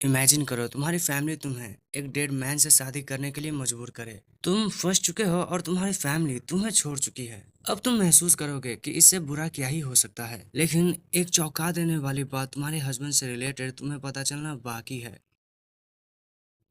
Imagine करो तुम्हारी family तुम्हें एक डेड मैन से शादी करने के लिए मजबूर करे। तुम फंस चुके हो और तुम्हारी फैमिली तुम्हें छोड़ चुकी है। अब तुम महसूस करोगे कि इससे बुरा क्या ही हो सकता है, लेकिन एक चौंका देने वाली बात तुम्हारे हस्बैंड से रिलेटेड तुम्हें पता चलना बाकी है।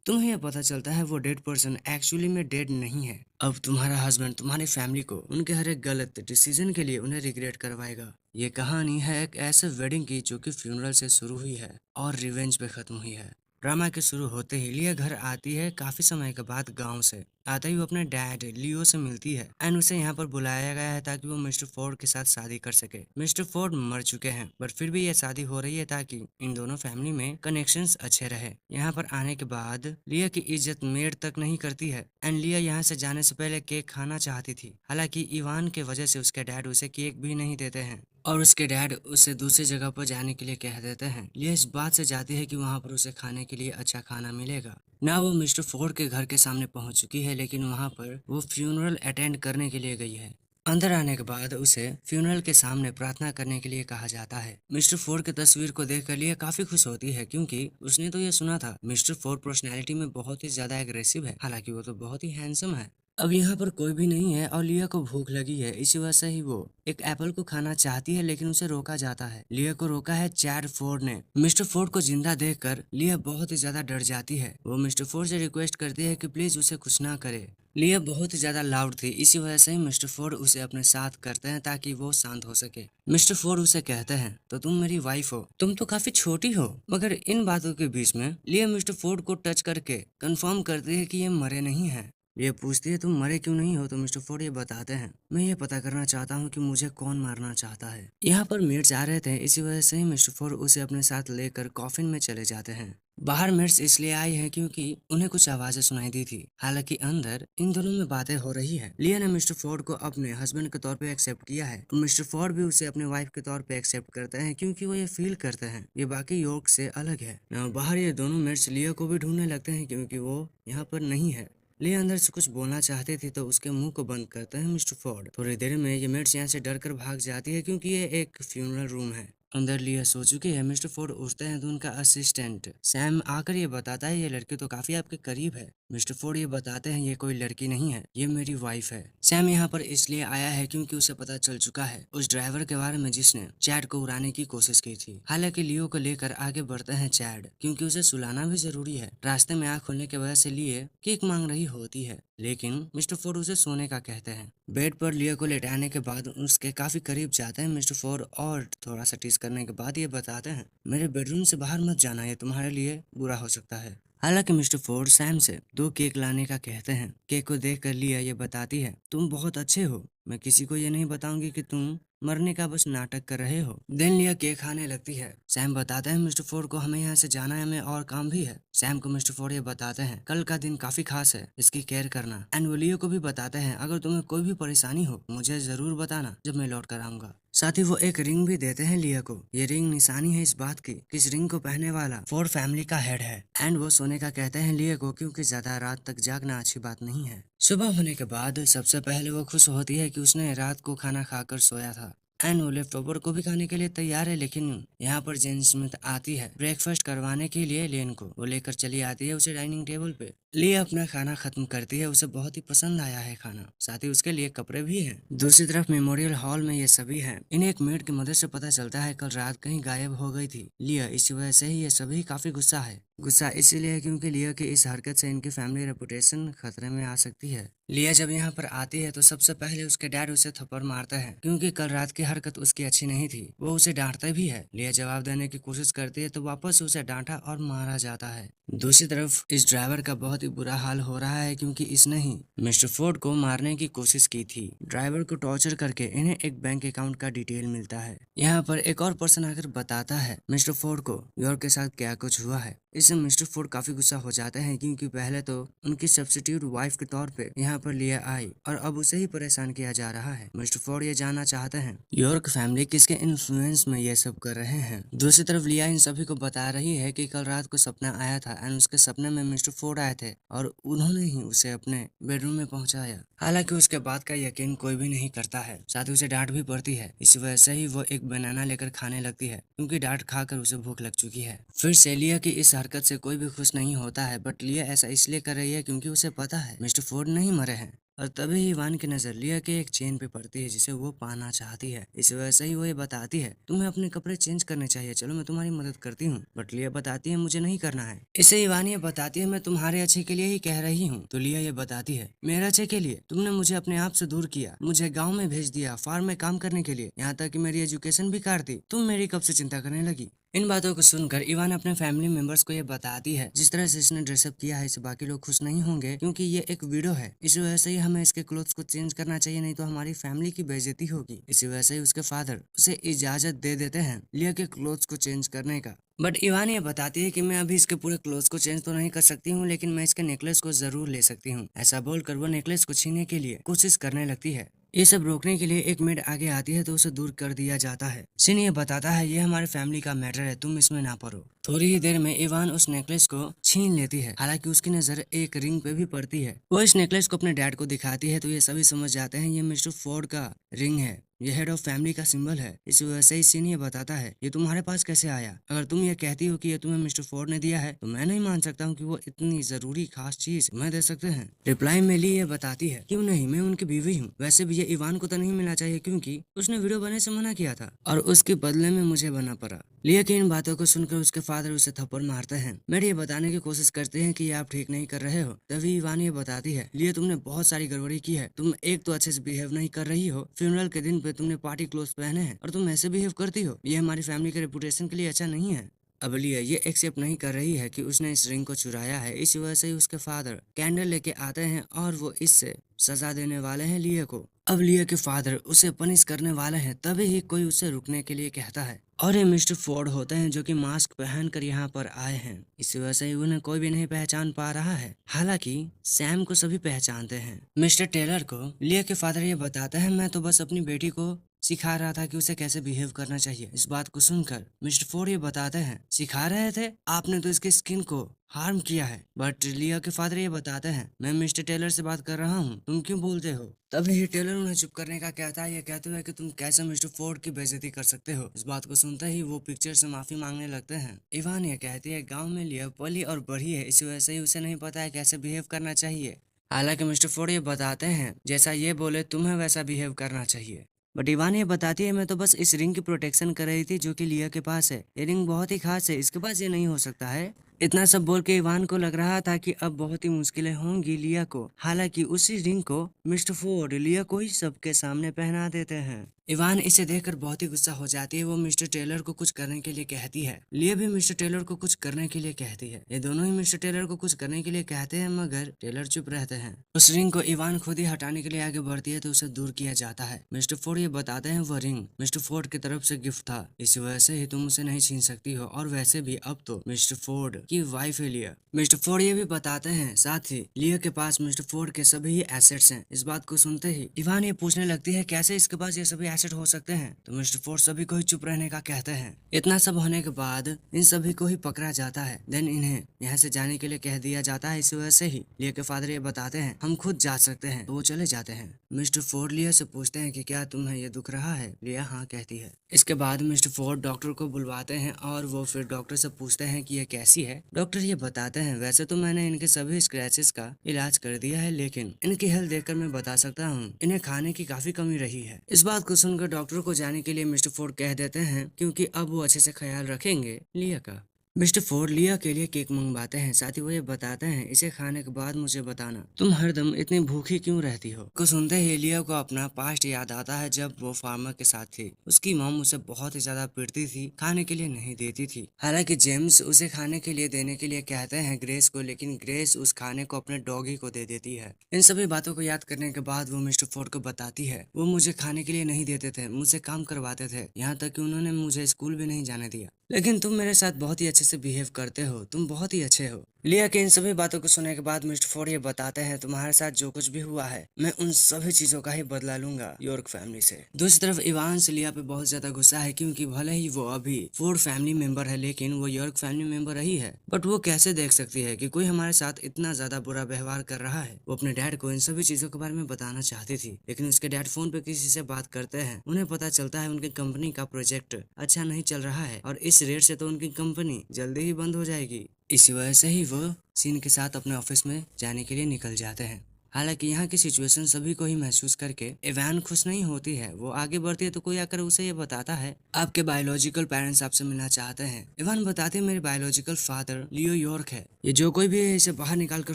तुम्हें यह पता चलता है वो डेड पर्सन एक्चुअली में डेड नहीं है। अब तुम्हारा हस्बैंड तुम्हारी फैमिली को उनके हर एक गलत डिसीजन के लिए उन्हें रिग्रेट करवाएगा। ये कहानी है एक ऐसे वेडिंग की जो कि फ्यूनरल से शुरू हुई है और रिवेंज पे खत्म हुई है। ड्रामा के शुरू होते ही लिया घर आती है काफी समय के बाद गांव से। आते ही वो अपने डैड लियो से मिलती है एंड उसे यहाँ पर बुलाया गया है ताकि वो मिस्टर फोर्ड के साथ शादी कर सके। मिस्टर फोर्ड मर चुके हैं बट फिर भी ये शादी हो रही है ताकि इन दोनों फैमिली में कनेक्शंस अच्छे रहे। यहाँ पर आने के बाद लिया की इज्जत मेड तक नहीं करती है एंड लिया यहाँ से जाने से पहले केक खाना चाहती थी। हालांकि इवान के वजह से उसके डैड उसे केक भी नहीं देते हैं और उसके डैड उसे दूसरी जगह पर जाने के लिए कह देते हैं। लिया इस बात से जाती है कि वहां पर उसे खाने के लिए अच्छा खाना मिलेगा। ना वो मिस्टर फोर्ड के घर के सामने पहुंच चुकी है लेकिन वहां पर वो फ्यूनरल अटेंड करने के लिए गई है। अंदर आने के बाद उसे फ्यूनरल के सामने प्रार्थना करने के लिए कहा जाता है। मिस्टर फोर्ड की तस्वीर को देखकर लिया काफी खुश होती है क्योंकि उसने तो ये सुना था मिस्टर फोर्ड पर्सनैलिटी में बहुत ही ज्यादा एग्रेसिव है, हालांकि वो तो बहुत ही हैंडसम है। अब यहाँ पर कोई भी नहीं है और लिया को भूख लगी है, इसी वजह से ही वो एक एप्पल को खाना चाहती है लेकिन उसे रोका जाता है। लिया को रोका है चैड फोर्ड ने। मिस्टर फोर्ड को जिंदा देखकर लिया बहुत ही ज्यादा डर जाती है। वो मिस्टर फोर्ड से रिक्वेस्ट करती है कि प्लीज उसे कुछ ना करे। लिया बहुत ही ज्यादा लाउड थी, इसी वजह से ही मिस्टर फोर्ड उसे अपने साथ करते हैं ताकि वो शांत हो सके। मिस्टर फोर्ड उसे कहते हैं तो तुम मेरी वाइफ हो, तुम तो काफी छोटी हो। मगर इन बातों के बीच में लिया मिस्टर फोर्ड को टच करके कंफर्म करती है कि ये मरे नहीं है। ये पूछती है तुम मरे क्यों नहीं हो, तो मिस्टर फोर्ड ये बताते हैं मैं ये पता करना चाहता हूँ कि मुझे कौन मारना चाहता है। यहाँ पर मेट्स आ रहे थे, इसी वजह से ही मिस्टर फोर्ड उसे अपने साथ लेकर कॉफिन में चले जाते हैं। बाहर मेट्स इसलिए आई है क्योंकि उन्हें कुछ आवाजें सुनाई दी थी, हालांकि अंदर इन दोनों में बातें हो रही है। लिया ने मिस्टर फोर्ड को अपने हस्बैंड के तौर पे एक्सेप्ट किया है तो मिस्टर फोर्ड भी उसे अपने वाइफ के तौर पे एक्सेप्ट करते हैं क्योंकि वो ये फील करते हैं ये बाकी योग से अलग है ना। बाहर ये दोनों मेट्स लिया को भी ढूंढने लगते हैं क्योंकि वो यहाँ पर नहीं है। लिया अंदर से कुछ बोलना चाहती थी तो उसके मुंह को बंद करते हैं मिस्टर फोर्ड। थोड़ी देर में ये मेट्स यहाँ से डर कर भाग जाती है क्योंकि ये एक फ्यूनरल रूम है। अंदर लिया सो चुकी है। मिस्टर फोर्ड उठते हैं तो उनका असिस्टेंट सैम आकर ये बताता है ये लड़की तो काफी आपके करीब है। मिस्टर फोर्ड ये बताते हैं ये कोई लड़की नहीं है, ये मेरी वाइफ है। सैम यहाँ पर इसलिए आया है क्योंकि उसे पता चल चुका है उस ड्राइवर के बारे में जिसने चैड को उड़ाने की कोशिश की थी। हालांकि लियो को लेकर आगे बढ़ते हैं चैड क्योंकि उसे सुलाना भी जरूरी है। रास्ते में आँख खुलने की वजह से लिए केक मांग रही होती है लेकिन मिस्टर फोर्ड उसे सोने का कहते हैं। बेड पर लिया को लेटाने के बाद उसके काफी करीब जाते हैं मिस्टर फोर्ड और थोड़ा सा टीज करने के बाद ये बताते हैं मेरे बेडरूम से बाहर मत जाना, ये तुम्हारे लिए बुरा हो सकता है। हालांकि मिस्टर फोर्ड सैम से 2 केक लाने का कहते हैं। केक को देख कर लिया ये बताती है तुम बहुत अच्छे हो, मैं किसी को ये नहीं बताऊंगी कि तुम मरने का बस नाटक कर रहे हो। दिन लिया केक खाने लगती है। सैम बताते हैं मिस्टर फोर्ड को हमें यहाँ से जाना है, हमें और काम भी है। सैम को मिस्टर फोर्ड ये बताते हैं कल का दिन काफी खास है, इसकी केयर करना। एंड वो लियो को भी बताते हैं अगर तुम्हें कोई भी परेशानी हो मुझे जरूर बताना जब मैं लौट कर आऊंगा। साथ ही वो एक रिंग भी देते हैं लिया को। ये रिंग निशानी है इस बात की कि इस रिंग को पहनने वाला फोर्ड फैमिली का हेड है। एंड वो सोने का कहते हैं लिया को क्योंकि ज्यादा रात तक जागना अच्छी बात नहीं है। सुबह होने के बाद सबसे पहले वो खुश होती है कि उसने रात को खाना खाकर सोया था एंड वो लेफ्ट ओवर को भी खाने के लिए तैयार है। लेकिन यहाँ पर जेन स्मिथ आती है ब्रेकफास्ट करवाने के लिए। लेन को वो लेकर चली आती है उसे डाइनिंग टेबल पे। लिया अपना खाना खत्म करती है, उसे बहुत ही पसंद आया है खाना, साथ ही उसके लिए कपड़े भी हैं। दूसरी तरफ मेमोरियल हॉल में ये सभी हैं। इन्हें एक मेड की मदद से पता चलता है कल रात कहीं गायब हो गई थी लिया, इसी वजह से ही ये सभी काफी गुस्सा है। गुस्सा इसीलिए है क्योंकि लिया की इस हरकत से इनकी फैमिली रेपुटेशन खतरे में आ सकती है। लिया जब यहाँ पर आती है तो सबसे पहले उसके डैड उसे थप्पड़ मारता है क्योंकि कल रात की हरकत उसकी अच्छी नहीं थी। वो उसे डांटता भी है। लिया जवाब देने की कोशिश करती है तो वापस उसे डांटा और मारा जाता है। दूसरी तरफ इस ड्राइवर का बहुत ही बुरा हाल हो रहा है क्योंकि इसने ही मिस्टर फोर्ड को मारने की कोशिश की थी। ड्राइवर को टॉर्चर करके इन्हें एक बैंक अकाउंट का डिटेल मिलता है। यहाँ पर एक और पर्सन आकर बताता है मिस्टर फोर्ड को योर के साथ क्या कुछ हुआ है। इससे मिस्टर फोर्ड काफी गुस्सा हो जाते हैं क्योंकि पहले तो उनकी सब्स्टिट्यूट वाइफ के तौर पे यहाँ पर लिया आई और अब उसे ही परेशान किया जा रहा है। मिस्टर फोर्ड ये जानना चाहते हैं यॉर्क फैमिली किसके इन्फ्लुएंस में ये सब कर रहे हैं। दूसरी तरफ लिया इन सभी को बता रही है कि कल रात को सपना आया था एंड उसके सपने में मिस्टर फोर्ड आए थे और उन्होंने ही उसे अपने बेडरूम में पहुंचाया। हालांकि उसके बाद का यकीन कोई भी नहीं करता है, साथ ही उसे डांट भी पड़ती है। इसी वजह से ही वो एक बनाना लेकर खाने लगती है क्योंकि डांट खाकर उसे भूख लग चुकी है। फिर से लिया की इस हरकत से कोई भी खुश नहीं होता है, बट लिया ऐसा इसलिए कर रही है क्योंकि उसे पता है मिस्टर फोर्ड नहीं मरे हैं। और तभी इवान की नजर लिया के एक चेन पे पड़ती है जिसे वो पाना चाहती है। इस वजह से ही वो ये बताती है तुम्हें अपने कपड़े चेंज करने चाहिए, चलो मैं तुम्हारी मदद करती हूँ। बट लिया बताती है मुझे नहीं करना है। इसे इवान ये बताती है मैं तुम्हारे अच्छे के लिए ही कह रही हूँ। तो लिया ये बताती है मेरे अच्छे के लिए? तुमने मुझे अपने आप से दूर किया, मुझे गाँव में भेज दिया फार्म में काम करने के लिए, यहाँ तक कि मेरी एजुकेशन भी काट दी। तुम मेरी कब से चिंता करने लगी? इन बातों को सुनकर इवान अपने फैमिली मेंबर्स को ये बताती है जिस तरह से इसने ड्रेसअप किया है इससे बाकी लोग खुश नहीं होंगे क्योंकि ये एक वीडियो है। इसी वजह से ही हमें इसके क्लोथ्स को चेंज करना चाहिए, नहीं तो हमारी फैमिली की बेइज्जती होगी। इसी वजह से ही उसके फादर उसे इजाजत दे देते हैं लिया के क्लोथ्स को चेंज करने का। बट इवान ये बताती है कि मैं अभी इसके पूरे क्लोथ्स को चेंज तो नहीं कर सकती हूँ, लेकिन मैं इसके नेकलेस को जरूर ले सकती हूँ। ऐसा बोलकर वो नेकलेस को छीनने के लिए कोशिश करने लगती है। ये सब रोकने के लिए एक मेड आगे आती है तो उसे दूर कर दिया जाता है। सिन ये बताता है ये हमारे फैमिली का मैटर है, तुम इसमें ना पड़ो। थोड़ी ही देर में इवान उस नेकलेस को छीन लेती है। हालांकि उसकी नजर एक रिंग पे भी पड़ती है। वो इस नेकलेस को अपने डैड को दिखाती है तो ये सभी समझ जाते हैं ये मिस्टर फोर्ड का रिंग है, ये हेड ऑफ फैमिली का सिंबल है। इस वजह से ही सीन ये बताता है ये तुम्हारे पास कैसे आया? अगर तुम ये कहती हो कि ये तुम्हें मिस्टर फोर्ड ने दिया है तो मैं नहीं मान सकता हूँ कि वो इतनी जरूरी खास चीज मैं दे सकते हैं। रिप्लाई में ली ये बताती है क्यों नहीं, मैं उनकी बीवी हूँ। वैसे भी ये इवान को तो नहीं मिलना चाहिए क्योंकि उसने वीडियो बनाने से मना किया था और उसके बदले में मुझे बना पड़ा। लिया की इन बातों को सुनकर उसके फादर उसे थप्पड़ मारते हैं। मेरी ये बताने की कोशिश करते हैं कि ये आप ठीक नहीं कर रहे हो। तभी इवान ये बताती है लिया तुमने बहुत सारी गड़बड़ी की है। तुम एक तो अच्छे से बिहेव नहीं कर रही हो, फ्यूनरल के दिन पे तुमने पार्टी क्लोथ पहने हैं और तुम ऐसे बिहेव करती हो, ये हमारी फैमिली के रेपुटेशन के लिए अच्छा नहीं है। अब लिया ये एक्सेप्ट नहीं कर रही है कि उसने इस रिंग को चुराया है। इसी वजह से ही उसके फादर कैंडल लेके आते हैं और वो इससे सजा देने वाले हैं लिया को। अब लिया के फादर उसे पनिश करने वाले हैं, तभी ही कोई उसे रुकने के लिए कहता है और ये मिस्टर फोर्ड होते हैं जो कि मास्क पहनकर यहाँ पर आए हैं। इसी वजह से उन्हें कोई भी नहीं पहचान पा रहा है। हालांकि सैम को सभी पहचानते हैं। मिस्टर टेलर को लिया के फादर ये बताते हैं मैं तो बस अपनी बेटी को सिखा रहा था कि उसे कैसे बिहेव करना चाहिए। इस बात को सुनकर मिस्टर फोर्ड ये बताते हैं सिखा रहे थे? आपने तो इसकी स्किन को हार्म किया है। बट लिया के फादर ये बताते हैं मैं मिस्टर टेलर से बात कर रहा हूँ, तुम क्यों बोलते हो? तभी टेलर उन्हें चुप करने का कहता है, ये कहते हुए कि तुम कैसे मिस्टर फोर्ड की बेइज्जती कर सकते हो। इस बात को सुनते ही वो पिक्चर से माफी मांगने लगते हैं। इवान ये कहती है गाँव में लिया पली और बढ़ी है, इसी वजह से ही उसे नहीं पता है कैसे बिहेव करना चाहिए। हालांकि मिस्टर फोर्ड ये बताते हैं जैसा ये बोले तुम्हें वैसा बिहेव करना चाहिए। बट इवान ये बताती है मैं तो बस इस रिंग की प्रोटेक्शन कर रही थी जो कि लिया के पास है। ये रिंग बहुत ही खास है, इसके पास ये नहीं हो सकता है। इतना सब बोल के इवान को लग रहा था कि अब बहुत ही मुश्किलें होंगी लिया को। हालांकि उसी रिंग को मिस्टर फोर्ड लिया को ही सबके सामने पहना देते हैं। इवान इसे देखकर बहुत ही गुस्सा हो जाती है। वो मिस्टर टेलर को कुछ करने के लिए कहती है, लिया भी मिस्टर टेलर को कुछ करने के लिए कहती है। ये दोनों ही मिस्टर टेलर को कुछ करने के लिए कहते हैं मगर टेलर चुप रहते हैं। उस रिंग को इवान खुद ही हटाने के लिए आगे बढ़ती है तो उसे दूर किया जाता है। मिस्टर फोर्ड ये बताते हैं वो रिंग मिस्टर फोर्ड की तरफ से गिफ्ट था, इस वजह से ही तुम उसे नहीं छीन सकती हो। और वैसे भी अब तो मिस्टर फोर्ड की वाइफ है लिया। मिस्टर फोर्ड ये भी बताते हैं साथ ही लिया के पास मिस्टर फोर्ड के सभी एसेट्स हैं। इस बात को सुनते ही इवान ये पूछने लगती है कैसे इसके पास ये सभी एसेट हो सकते हैं? तो मिस्टर फोर्ड सभी को ही चुप रहने का कहते हैं। इतना सब होने के बाद इन सभी को ही पकड़ा जाता है। देन इन्हें यहाँ से जाने के लिए कह दिया जाता है। इस वजह से ही लिया के फादर ये बताते हैं हम खुद जा सकते हैं, तो वो चले जाते हैं। मिस्टर फोर्ड लिया से पूछते हैं कि क्या तुम्हें ये दुख रहा है? लिया हाँ कहती है। इसके बाद मिस्टर फोर्ड डॉक्टर को बुलवाते हैं और वो फिर डॉक्टर से पूछते हैं कि ये कैसी है। डॉक्टर ये बताते हैं वैसे तो मैंने इनके सभी स्क्रैचेस का इलाज कर दिया है, लेकिन इनकी हेल्थ देखकर मैं बता सकता हूँ इन्हें खाने की काफी कमी रही है। इस बात को सुनकर डॉक्टर को जाने के लिए मिस्टर फोर्ड कह देते हैं क्योंकि अब वो अच्छे से ख्याल रखेंगे लिया का। मिस्टर फोर्ड लिया के लिए केक मंगवाते हैं, साथ ही वो ये बताते हैं इसे खाने के बाद मुझे बताना तुम हरदम इतनी भूखी क्यों रहती हो। को सुनते ही लिया को अपना पास्ट याद आता है जब वो फार्मर के साथ थी। उसकी मॉम उसे बहुत ही ज्यादा पीटती थी, खाने के लिए नहीं देती थी। हालांकि जेम्स उसे खाने के लिए देने के लिए कहते हैं ग्रेस को, लेकिन ग्रेस उस खाने को अपने डॉगी को दे देती है। इन सभी बातों को याद करने के बाद वो मिस्टर फोर्ड को बताती है वो मुझे खाने के लिए नहीं देते थे, मुझसे काम करवाते थे, यहाँ तक कि उन्होंने मुझे स्कूल भी नहीं जाने दिया। लेकिन तुम मेरे साथ बहुत ही अच्छे से बिहेव करते हो, तुम बहुत ही अच्छे हो। लिया के इन सभी बातों को सुनने के बाद मिस्टर फोर्ड ये बताते हैं, तुम्हारे साथ जो कुछ भी हुआ है मैं उन सभी चीजों का ही बदला लूंगा यॉर्क फैमिली से। दूसरी तरफ इवांस लिया पे बहुत ज्यादा गुस्सा है, क्योंकि भले ही वो अभी फोर्ड फैमिली मेंबर है लेकिन वो यॉर्क फैमिली मेंबर रही है। बट वो कैसे देख सकती है कि कोई हमारे साथ इतना ज्यादा बुरा व्यवहार कर रहा है। वो अपने डैड को इन सभी चीजों के बारे में बताना चाहती थी, लेकिन उसके डैड फोन पे किसी से बात करते हैं। उन्हें पता चलता है उनकी कंपनी का प्रोजेक्ट अच्छा नहीं चल रहा है और इस रेट से तो उनकी कंपनी जल्दी ही बंद हो जाएगी। इसी वजह से ही वो सीन के साथ अपने ऑफिस में जाने के लिए निकल जाते हैं। हालांकि यहाँ की सिचुएशन सभी को ही महसूस करके इवान खुश नहीं होती है। वो आगे बढ़ती है तो कोई आकर उसे ये बताता है, आपके बायोलॉजिकल पेरेंट्स आपसे मिलना चाहते हैं। इवान बताती है, मेरे बायोलॉजिकल फादर लियो यॉर्क है, ये जो कोई भी है इसे बाहर निकाल कर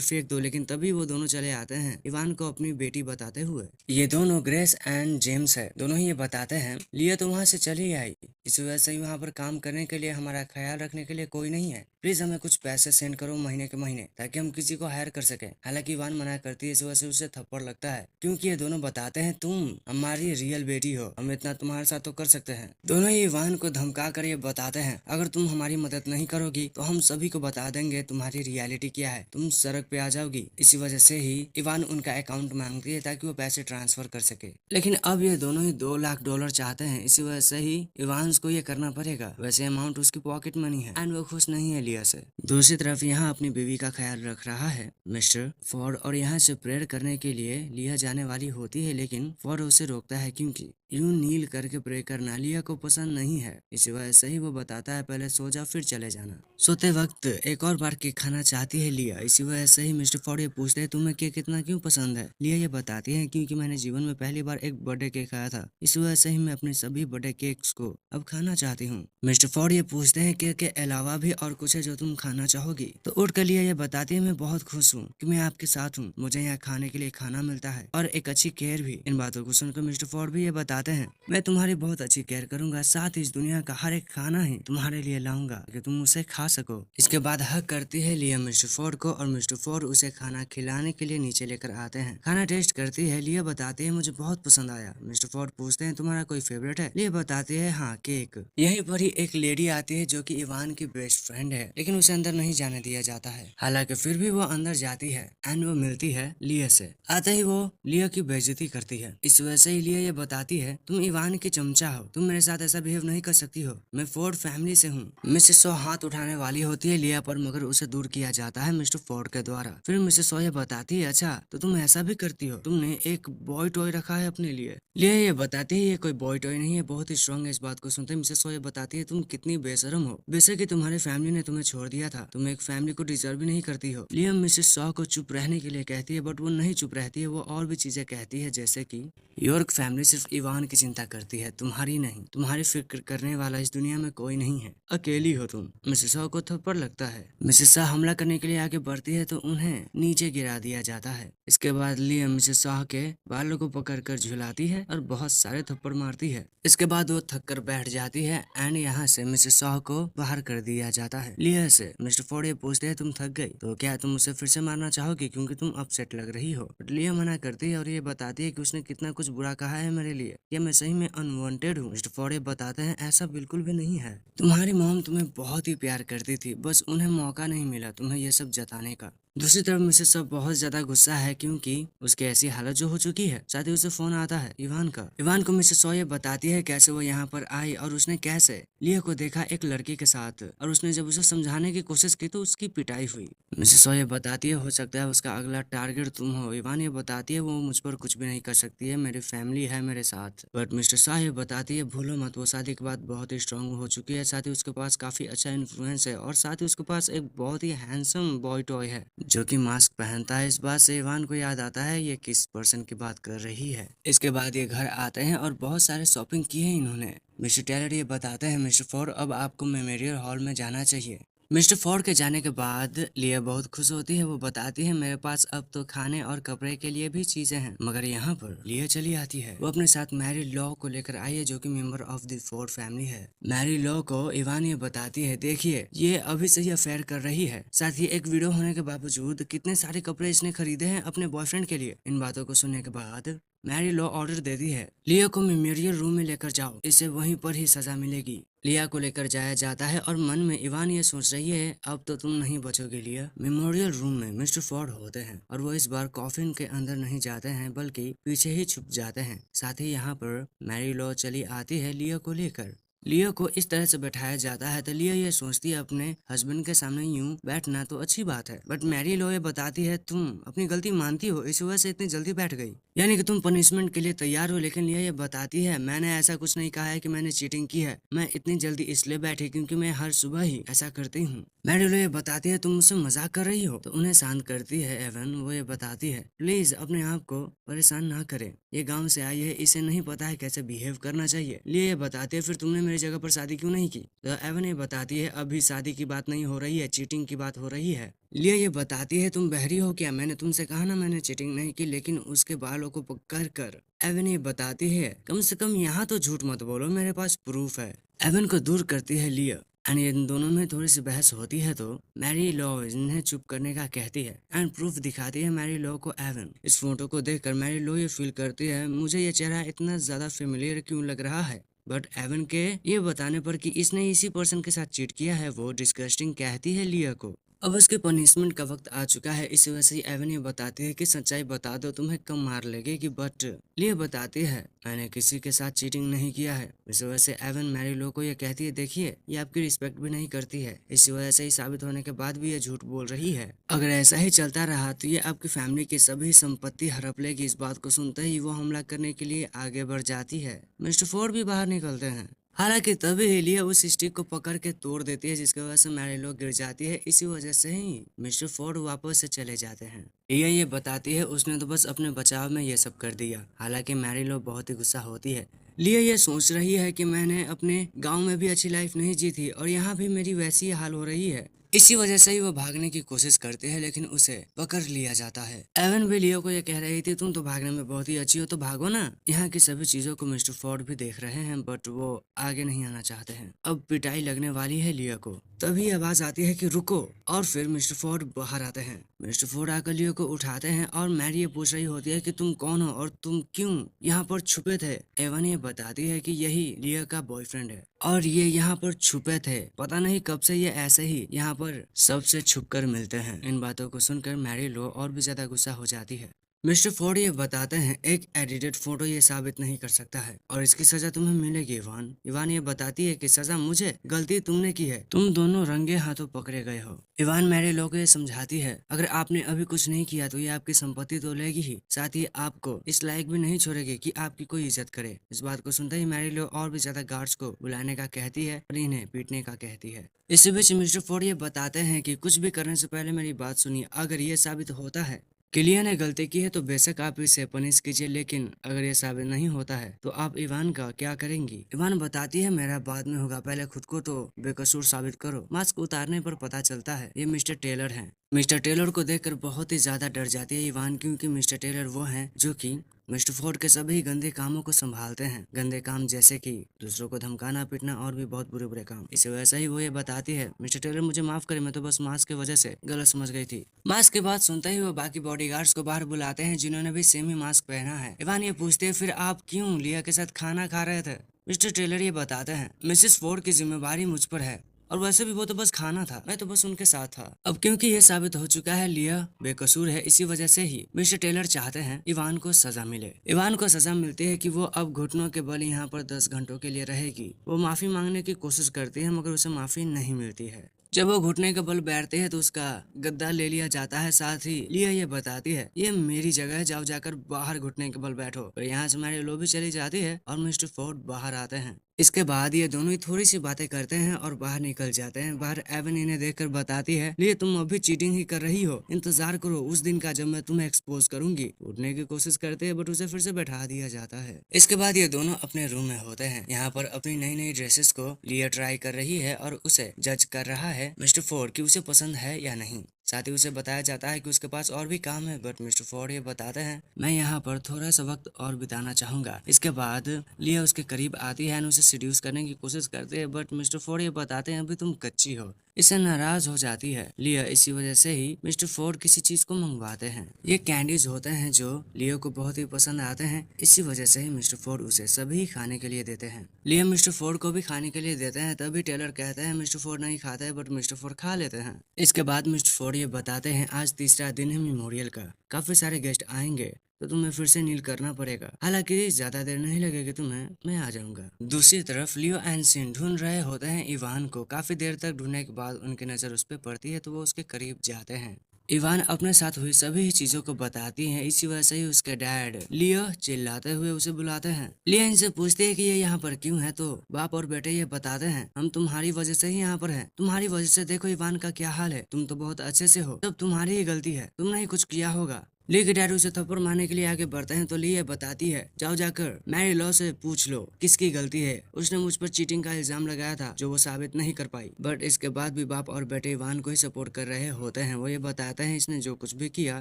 फेंक दो। लेकिन तभी वो दोनों चले आते हैं इवान को अपनी बेटी बताते हुए। ये दोनों ग्रेस एंड जेम्स है। दोनों ही ये बताते हैं, लियो तो वहाँ से चली आई, इस वजह से वहाँ पर काम करने के लिए, हमारा ख्याल रखने के लिए कोई नहीं है। प्लीज हमें कुछ पैसे सेंड करो महीने के महीने, ताकि हम किसी को हायर कर सके। हालांकि इवान मना करती है, इस वजह से उसे थप्पड़ लगता है, क्योंकि ये दोनों बताते हैं तुम हमारी रियल बेटी हो, हम इतना तुम्हारे साथ तो कर सकते हैं। दोनों ही इवान को धमका कर ये बताते हैं, अगर तुम हमारी मदद नहीं करोगी तो हम सभी को बता देंगे तुम्हारी रियलिटी क्या है, तुम सड़क पे आ जाओगी। इसी वजह से ही इवान उनका अकाउंट मांगती है ताकि वो पैसे ट्रांसफर कर सके। लेकिन अब ये दोनों ही $2 लाख चाहते हैं, इसी वजह से ही इवान को ये करना पड़ेगा। वैसे अमाउंट उसकी पॉकेट मनी है एंड वो खुश नहीं है लिया से। दूसरी तरफ यहाँ अपनी बीवी का ख्याल रख रहा है मिस्टर फोर्ड, और यहाँ से प्रेयर करने के लिए लिया जाने वाली होती है, लेकिन फोर्ड उसे रोकता है, क्योंकि यूं नील करके प्रे करना लिया को पसंद नहीं है। इसी वजह से ही वो बताता है, पहले सो जा फिर चले जाना। सोते वक्त एक और बार केक खाना चाहती है लिया। इसी वजह से ही मिस्टर फोर्ड ये पूछते हैं, तुम्हें केक इतना क्यों पसंद है। लिया ये बताती है, क्योंकि मैंने जीवन में पहली बार एक बर्थडे केक खाया था, इस वजह से ही मैं अपने सभी बर्थडे केक्स को अब खाना चाहती हूँ। मिस्टर फोर्ड ये पूछते हैं, केक के अलावा भी और कुछ है जो तुम खाना चाहोगी। तो उठ कर लिया ये बताती है, मैं बहुत खुश हूँ कि मैं आपके साथ हूँ, मुझे यहाँ खाने के लिए खाना मिलता है और एक अच्छी केयर भी। इन बातों को सुनकर मिस्टर फोर्ड भी ये बताते हैं, मैं तुम्हारी बहुत अच्छी केयर करूंगा, साथ ही इस दुनिया का हर एक खाना ही तुम्हारे लिए लाऊंगा कि तुम उसे खा सको। इसके बाद हक करती है लिया मिस्टर फोर्ड को, और मिस्टर फोर्ड उसे खाना खिलाने के लिए नीचे लेकर आते हैं। खाना टेस्ट करती है, लिया बताती है मुझे बहुत पसंद आया। मिस्टर फोर्ड पूछते हैं, तुम्हारा कोई फेवरेट है। लिया बताती है, हाँ केक। यहीं पर ही एक लेडी आती है जो कि इवान की बेस्ट फ्रेंड है, लेकिन उसे अंदर नहीं जाने दिया जाता है। हालांकि फिर भी वो अंदर जाती है एंड वो मिलती है लिया से। आते ही वो लिया की बेइज्जती करती है। इस वजह से ही लिया ये बताती है, तुम इवान की चमचा हो, तुम मेरे साथ ऐसा बिहेव नहीं कर सकती हो, मैं फोर्ड फैमिली से हूँ। मिसेस सो हाथ उठाने वाली होती है लिया पर, मगर उसे दूर किया जाता है मिस्टर फोर्ड के द्वारा। फिर मिसेस सो ये बताती है, अच्छा तो तुम ऐसा भी करती हो, तुमने एक बॉय टॉय रखा है अपने लिए। लिया ये बताती है, ये कोई बॉय टॉय नहीं है, बहुत ही स्ट्रांग है। इस बात को सुनते मिसेस सो ये बताती है, तुम कितनी बेशरम हो, बेशक कि तुम्हारी फैमिली ने तुम्हें छोड़ दिया था, तुम एक फैमिली को डिजर्व भी नहीं करती हो। लिया मिसेस सो को चुप रहने के लिए कहती है, बट वो नहीं चुप रहती है, वो और भी चीजें कहती है, जैसे कि यॉर्क फैमिली सिर्फ इवान की चिंता करती है, तुम्हारी नहीं। तुम्हारी फिक्र करने वाला इस दुनिया में कोई नहीं है, अकेली हो तुम। मिसेस सो को थप्पड़ लगता है। मिसेस सो हमला करने के लिए आगे बढ़ती है तो उन्हें नीचे गिरा दिया जाता है। इसके बाद लिया मिसेस सो के बालों को पकड़कर झुलाती है और बहुत सारे थप्पड़ मारती है। इसके बाद वो थक कर बैठ जाती है एंड यहाँ से मिसेस सो को बाहर कर दिया जाता है। लिया से मिस्टर फोर्ड ये पूछते हैं, तुम थक गई तो क्या तुम उसे फिर से मारना चाहोगी, क्योंकि तुम अपसेट लग रही हो। बट लिया मना करती है और ये बताती है कि उसने कितना कुछ बुरा कहा है मेरे लिए, या मैं सही में अनवांटेड हूँ। मिस्टर फोर्ड ये बताते हैं, ऐसा बिल्कुल भी नहीं है, तुम्हारी मॉम तुम्हें बहुत ही प्यार करती थी, बस उन्हें मौका नहीं मिला तुम्हें ये सब जताने का। दूसरी तरफ मिसेस सब बहुत ज्यादा गुस्सा है, क्योंकि उसकी ऐसी हालत जो हो चुकी है। साथ ही उसे फोन आता है इवान का। इवान को मिसेस सो ये बताती है कैसे वो यहाँ पर आई और उसने कैसे लिया को देखा एक लड़की के साथ, और उसने जब उसे समझाने की कोशिश की तो उसकी पिटाई हुई। मिसेस सो ये बताती है, हो सकता है उसका अगला टारगेट तुम हो। इवान ये बताती है, वो मुझ पर कुछ भी नहीं कर सकती है, मेरी फैमिली है मेरे साथ। बट मिस्टर शाह ये बताती है, भूलो मत वो शादी के बाद बहुत ही स्ट्रांग हो चुकी है, साथ ही उसके पास काफी अच्छा इन्फ्लुएंस है, और साथ ही उसके पास एक बहुत ही हैंडसम बॉय टॉय है जो कि मास्क पहनता है। इस बात से इवान को याद आता है ये किस पर्सन की बात कर रही है। इसके बाद ये घर आते हैं और बहुत सारे शॉपिंग की है इन्होंने। मिस्टर टेलर ये बताते हैं, मिस्टर फोर्ड अब आपको मेमोरियल हॉल में जाना चाहिए। मिस्टर फोर्ड के जाने के बाद लिया बहुत खुश होती है। वो बताती है, मेरे पास अब तो खाने और कपड़े के लिए भी चीजें हैं। मगर यहाँ पर लिया चली आती है। वो अपने साथ मैरी लॉ को लेकर आई है, जो कि member of the Ford family है। मैरी लॉ को इवान ये बताती है, देखिए ये अभी से ही अफेयर कर रही है, साथ ही एक वीडियो होने के बावजूद कितने सारे कपड़े इसने खरीदे हैं अपने बॉयफ्रेंड के लिए। इन बातों को सुनने के बाद मैरी लॉ ऑर्डर देती है, लिया को मेमोरियल रूम में लेकर जाओ, इसे वहीं पर ही सजा मिलेगी। लिया को लेकर जाया जाता है और मन में इवान ये सोच रही है अब तो तुम नहीं बचोगे लिया। मेमोरियल रूम में मिस्टर फोर्ड होते हैं और वो इस बार कॉफिन के अंदर नहीं जाते हैं बल्कि पीछे ही छुप जाते हैं। साथ ही यहाँ पर मैरी लॉ चली आती है लिया को लेकर। लियो को इस तरह से बैठाया जाता है तो लियो ये सोचती है अपने हस्बैंड के सामने यूं बैठना तो अच्छी बात है, बट मैरी लो ये बताती है तुम अपनी गलती मानती हो, इस वजह से इतनी जल्दी बैठ गई, यानी कि तुम पनिशमेंट के लिए तैयार हो। लेकिन लियो ये बताती है मैंने ऐसा कुछ नहीं कहा है कि मैंने चीटिंग की है, मैं इतनी जल्दी इसलिए बैठी क्योंकि मैं हर सुबह ही ऐसा करती हूँ। मैरी लो ये बताती है तुम मुझसे मजाक कर रही हो, तो उन्हें शांत करती है एवन। वो ये बताती है प्लीज अपने आप को परेशान ना करें, ये गांव से आई है, इसे नहीं पता है कैसे बिहेव करना चाहिए। लिए ये बताती है फिर तुमने मेरी जगह पर शादी क्यों नहीं की, तो एवन ये बताती है अभी शादी की बात नहीं हो रही है, चीटिंग की बात हो रही है। लिए ये बताती है तुम बहरी हो क्या, मैंने तुमसे कहा ना मैंने चीटिंग नहीं की, लेकिन उसके बालों को पकड़ कर एवन ये बताती है कम से कम यहाँ तो झूठ मत बोलो, मेरे पास प्रूफ है। एवन को दूर करती है लिया एंड इन दोनों में थोड़ी सी बहस होती है तो मैरी लॉ इन्हें चुप करने का कहती है एंड प्रूफ दिखाती है मैरी लॉ को एवन। इस फोटो को देखकर मैरी लॉ ये फील करती है मुझे ये चेहरा इतना ज्यादा फेमिलियर क्यों लग रहा है, बट एवन के ये बताने पर कि इसने इसी पर्सन के साथ चीट किया है वो डिस्गस्टिंग कहती है लिया को। अब उसके पनिशमेंट का वक्त आ चुका है, इस वजह से एवन ये बताती है कि सच्चाई बता दो तुम्हें कम मार लगेगी, बट लिया बताती है मैंने किसी के साथ चीटिंग नहीं किया है। इस वजह से एवन मैरी लो को ये कहती है देखिए ये आपकी रिस्पेक्ट भी नहीं करती है, इसी वजह से ही साबित होने के बाद भी ये झूठ बोल रही है। अगर ऐसा ही चलता रहा तो ये आपकी फैमिली की सभी संपत्ति हड़प लेगी। इस बात को सुनते ही वो हमला करने के लिए आगे बढ़ जाती है। मिस्टर फोर्ड भी बाहर निकलते हैं, हालांकि तभी लिया उस स्टिक को पकड़ के तोड़ देती है जिसकी वजह से मैरी लो गिर जाती है। इसी वजह से ही मिस्टर फोर्ड वापस से चले जाते हैं। लिया ये बताती है उसने तो बस अपने बचाव में ये सब कर दिया, हालांकि मैरी लो बहुत ही गुस्सा होती है। लिया ये सोच रही है कि मैंने अपने गांव में भी अच्छी लाइफ नहीं जी थी और यहाँ भी मेरी वैसी ही हाल हो रही है, इसी वजह से ही वो भागने की कोशिश करते हैं लेकिन उसे पकड़ लिया जाता है। एवन भी लियो को ये कह रही थी तुम तो भागने में बहुत ही अच्छी हो तो भागो ना। यहाँ की सभी चीजों को मिस्टर फोर्ड भी देख रहे हैं बट वो आगे नहीं आना चाहते हैं। अब पिटाई लगने वाली है लियो को, तभी आवाज आती है कि रुको, और फिर मिस्टर फोर्ड बाहर आते हैं। मिस्टर फोर्ड आकर लियो को उठाते हैं और मैरी ये पूछ रही होती है कि तुम कौन हो और तुम क्यों यहाँ पर छुपे थे। एवन ये बताती है कि यही लियो का बॉयफ्रेंड है और ये यहाँ पर छुपे थे, पता नहीं कब से ये ऐसे ही यहाँ पर सबसे छुपकर मिलते हैं। इन बातों को सुनकर मैरी लो और भी ज्यादा गुस्सा हो जाती है। मिस्टर फोर्ड ये बताते हैं एक एडिटेड फोटो ये साबित नहीं कर सकता है और इसकी सजा तुम्हें मिलेगी इवान। इवान ये बताती है कि सजा मुझे, गलती तुमने की है, तुम दोनों रंगे हाथों पकड़े गए हो। इवान मैरी लो को ये समझाती है अगर आपने अभी कुछ नहीं किया तो ये आपकी संपत्ति तो लेगी ही, साथ ही आपको इस लायक भी नहीं छोड़ेगी कि आपकी कोई इज्जत करे। इस बात को सुनते ही मैरी लो और भी ज्यादा गार्ड्स को बुलाने का कहती है और इन्हें पीटने का कहती है। इसी बीच मिस्टर फोर्ड ये बताते हैं कि कुछ भी करने से पहले मेरी बात सुनिए, अगर ये साबित होता है कि लिया ने गलती की है तो बेशक आप इसे पनिश कीजिए, लेकिन अगर ये साबित नहीं होता है तो आप इवान का क्या करेंगी। इवान बताती है मेरा बाद में होगा, पहले खुद को तो बेकसूर साबित करो। मास्क उतारने पर पता चलता है ये मिस्टर टेलर हैं। मिस्टर टेलर को देखकर बहुत ही ज्यादा डर जाती है इवान, क्योंकि मिस्टर टेलर वो हैं जो कि मिस्टर फोर्ड के सभी गंदे कामों को संभालते हैं। गंदे काम जैसे कि दूसरों को धमकाना, पीटना और भी बहुत बुरे बुरे काम। इसे वैसा ही वो ये बताती है मिस्टर टेलर मुझे माफ करें, मैं तो बस मास्क की वजह से गलत समझ गई थी। मास्क की बात सुनते ही वो बाकी बॉडीगार्ड्स को बाहर बुलाते हैं जिन्होंने भी सेम ही मास्क पहना है। इवान ये पूछते हैं फिर आप क्यों लिया के साथ खाना खा रहे थे। मिस्टर टेलर ये बताते हैं मिसेस फोर्ड की जिम्मेवारी मुझ पर है और वैसे भी वो तो बस खाना था, मैं तो बस उनके साथ था। अब क्योंकि ये साबित हो चुका है लिया बेकसूर है, इसी वजह से ही मिस्टर टेलर चाहते हैं इवान को सजा मिले। इवान को सजा मिलती है कि वो अब घुटनों के बल यहाँ पर 10 घंटों के लिए रहेगी। वो माफी मांगने की कोशिश करती है मगर उसे माफी नहीं मिलती है। जब वो घुटने का बल बैठते हैं तो उसका गद्दा ले लिया जाता है। साथ ही लिया ये बताती है ये मेरी जगह है, जाओ जाकर बाहर घुटने के बल बैठो। और यहाँ से हमारी लोबी चली जाती है और मिस्टर फोर्ड बाहर आते हैं। इसके बाद ये दोनों ही थोड़ी सी बातें करते हैं और बाहर निकल जाते हैं। बाहर एवन इन्हें देखकर बताती है लिए तुम अभी चीटिंग ही कर रही हो, इंतजार करो उस दिन का जब मैं तुम्हें एक्सपोज करूंगी। उठने की कोशिश करते हैं बट उसे फिर से बैठा दिया जाता है। इसके बाद ये दोनों अपने रूम में होते हैं। यहाँ पर अपनी नई नई ड्रेसेस को लिया ट्राई कर रही है और उसे जज कर रहा है मिस्टर फोर्ड कि उसे पसंद है या नहीं। साथ ही उसे बताया जाता है कि उसके पास और भी काम है, बट मिस्टर फोर्ड ये बताते हैं मैं यहाँ पर थोड़ा सा वक्त और बिताना चाहूंगा। इसके बाद लिया उसके करीब आती है और उसे सीड्यूस करने की कोशिश करती है, बट मिस्टर फोर्ड ये बताते हैं अभी तुम कच्ची हो। इससे नाराज हो जाती है लिया। इसी वजह से ही मिस्टर फोर्ड किसी चीज को मंगवाते हैं। ये कैंडीज होते हैं जो लियो को बहुत ही पसंद आते हैं। इसी वजह से ही मिस्टर फोर्ड उसे सभी खाने के लिए देते हैं। लिया मिस्टर फोर्ड को भी खाने के लिए देते हैं, तभी टेलर कहते हैं मिस्टर फोर्ड नहीं खाता है, बट मिस्टर फोर्ड खा लेते हैं। इसके बाद मिस्टर फोर्ड ये बताते हैं आज तीसरा दिन है मेमोरियल का, काफी सारे गेस्ट आएंगे तो तुम्हें फिर से नील करना पड़ेगा। हालांकि ज्यादा देर नहीं लगेगी तुम्हें, मैं आ जाऊंगा। दूसरी तरफ लियो एंड सिन ढूंढ रहे होते हैं इवान को। काफी देर तक ढूंढने के बाद उनकी नजर उस पर पड़ती है तो वो उसके करीब जाते हैं। इवान अपने साथ हुई सभी चीजों को बताती है। इसी वजह से ही उसके डैड लियो चिल्लाते हुए उसे बुलाते हैं। लियो इनसे पूछती है कि ये यहाँ पर क्यों है, तो बाप और बेटे ये बताते हैं हम तुम्हारी वजह से ही यहाँ पर हैं। तुम्हारी वजह से देखो इवान का क्या हाल है, तुम तो बहुत अच्छे से हो, तब तुम्हारी ही गलती है, तुमने ही कुछ किया होगा। ली के डैड उसे थप्पड़ मारने के लिए आगे बढ़ते हैं तो ली ये बताती है जाओ जाकर मैरी लॉ से पूछ लो किसकी गलती है, उसने मुझ पर चीटिंग का इल्जाम लगाया था जो वो साबित नहीं कर पाई। बट इसके बाद भी बाप और बेटे इवान को ही सपोर्ट कर रहे होते हैं। वो ये बताते हैं इसने जो कुछ भी किया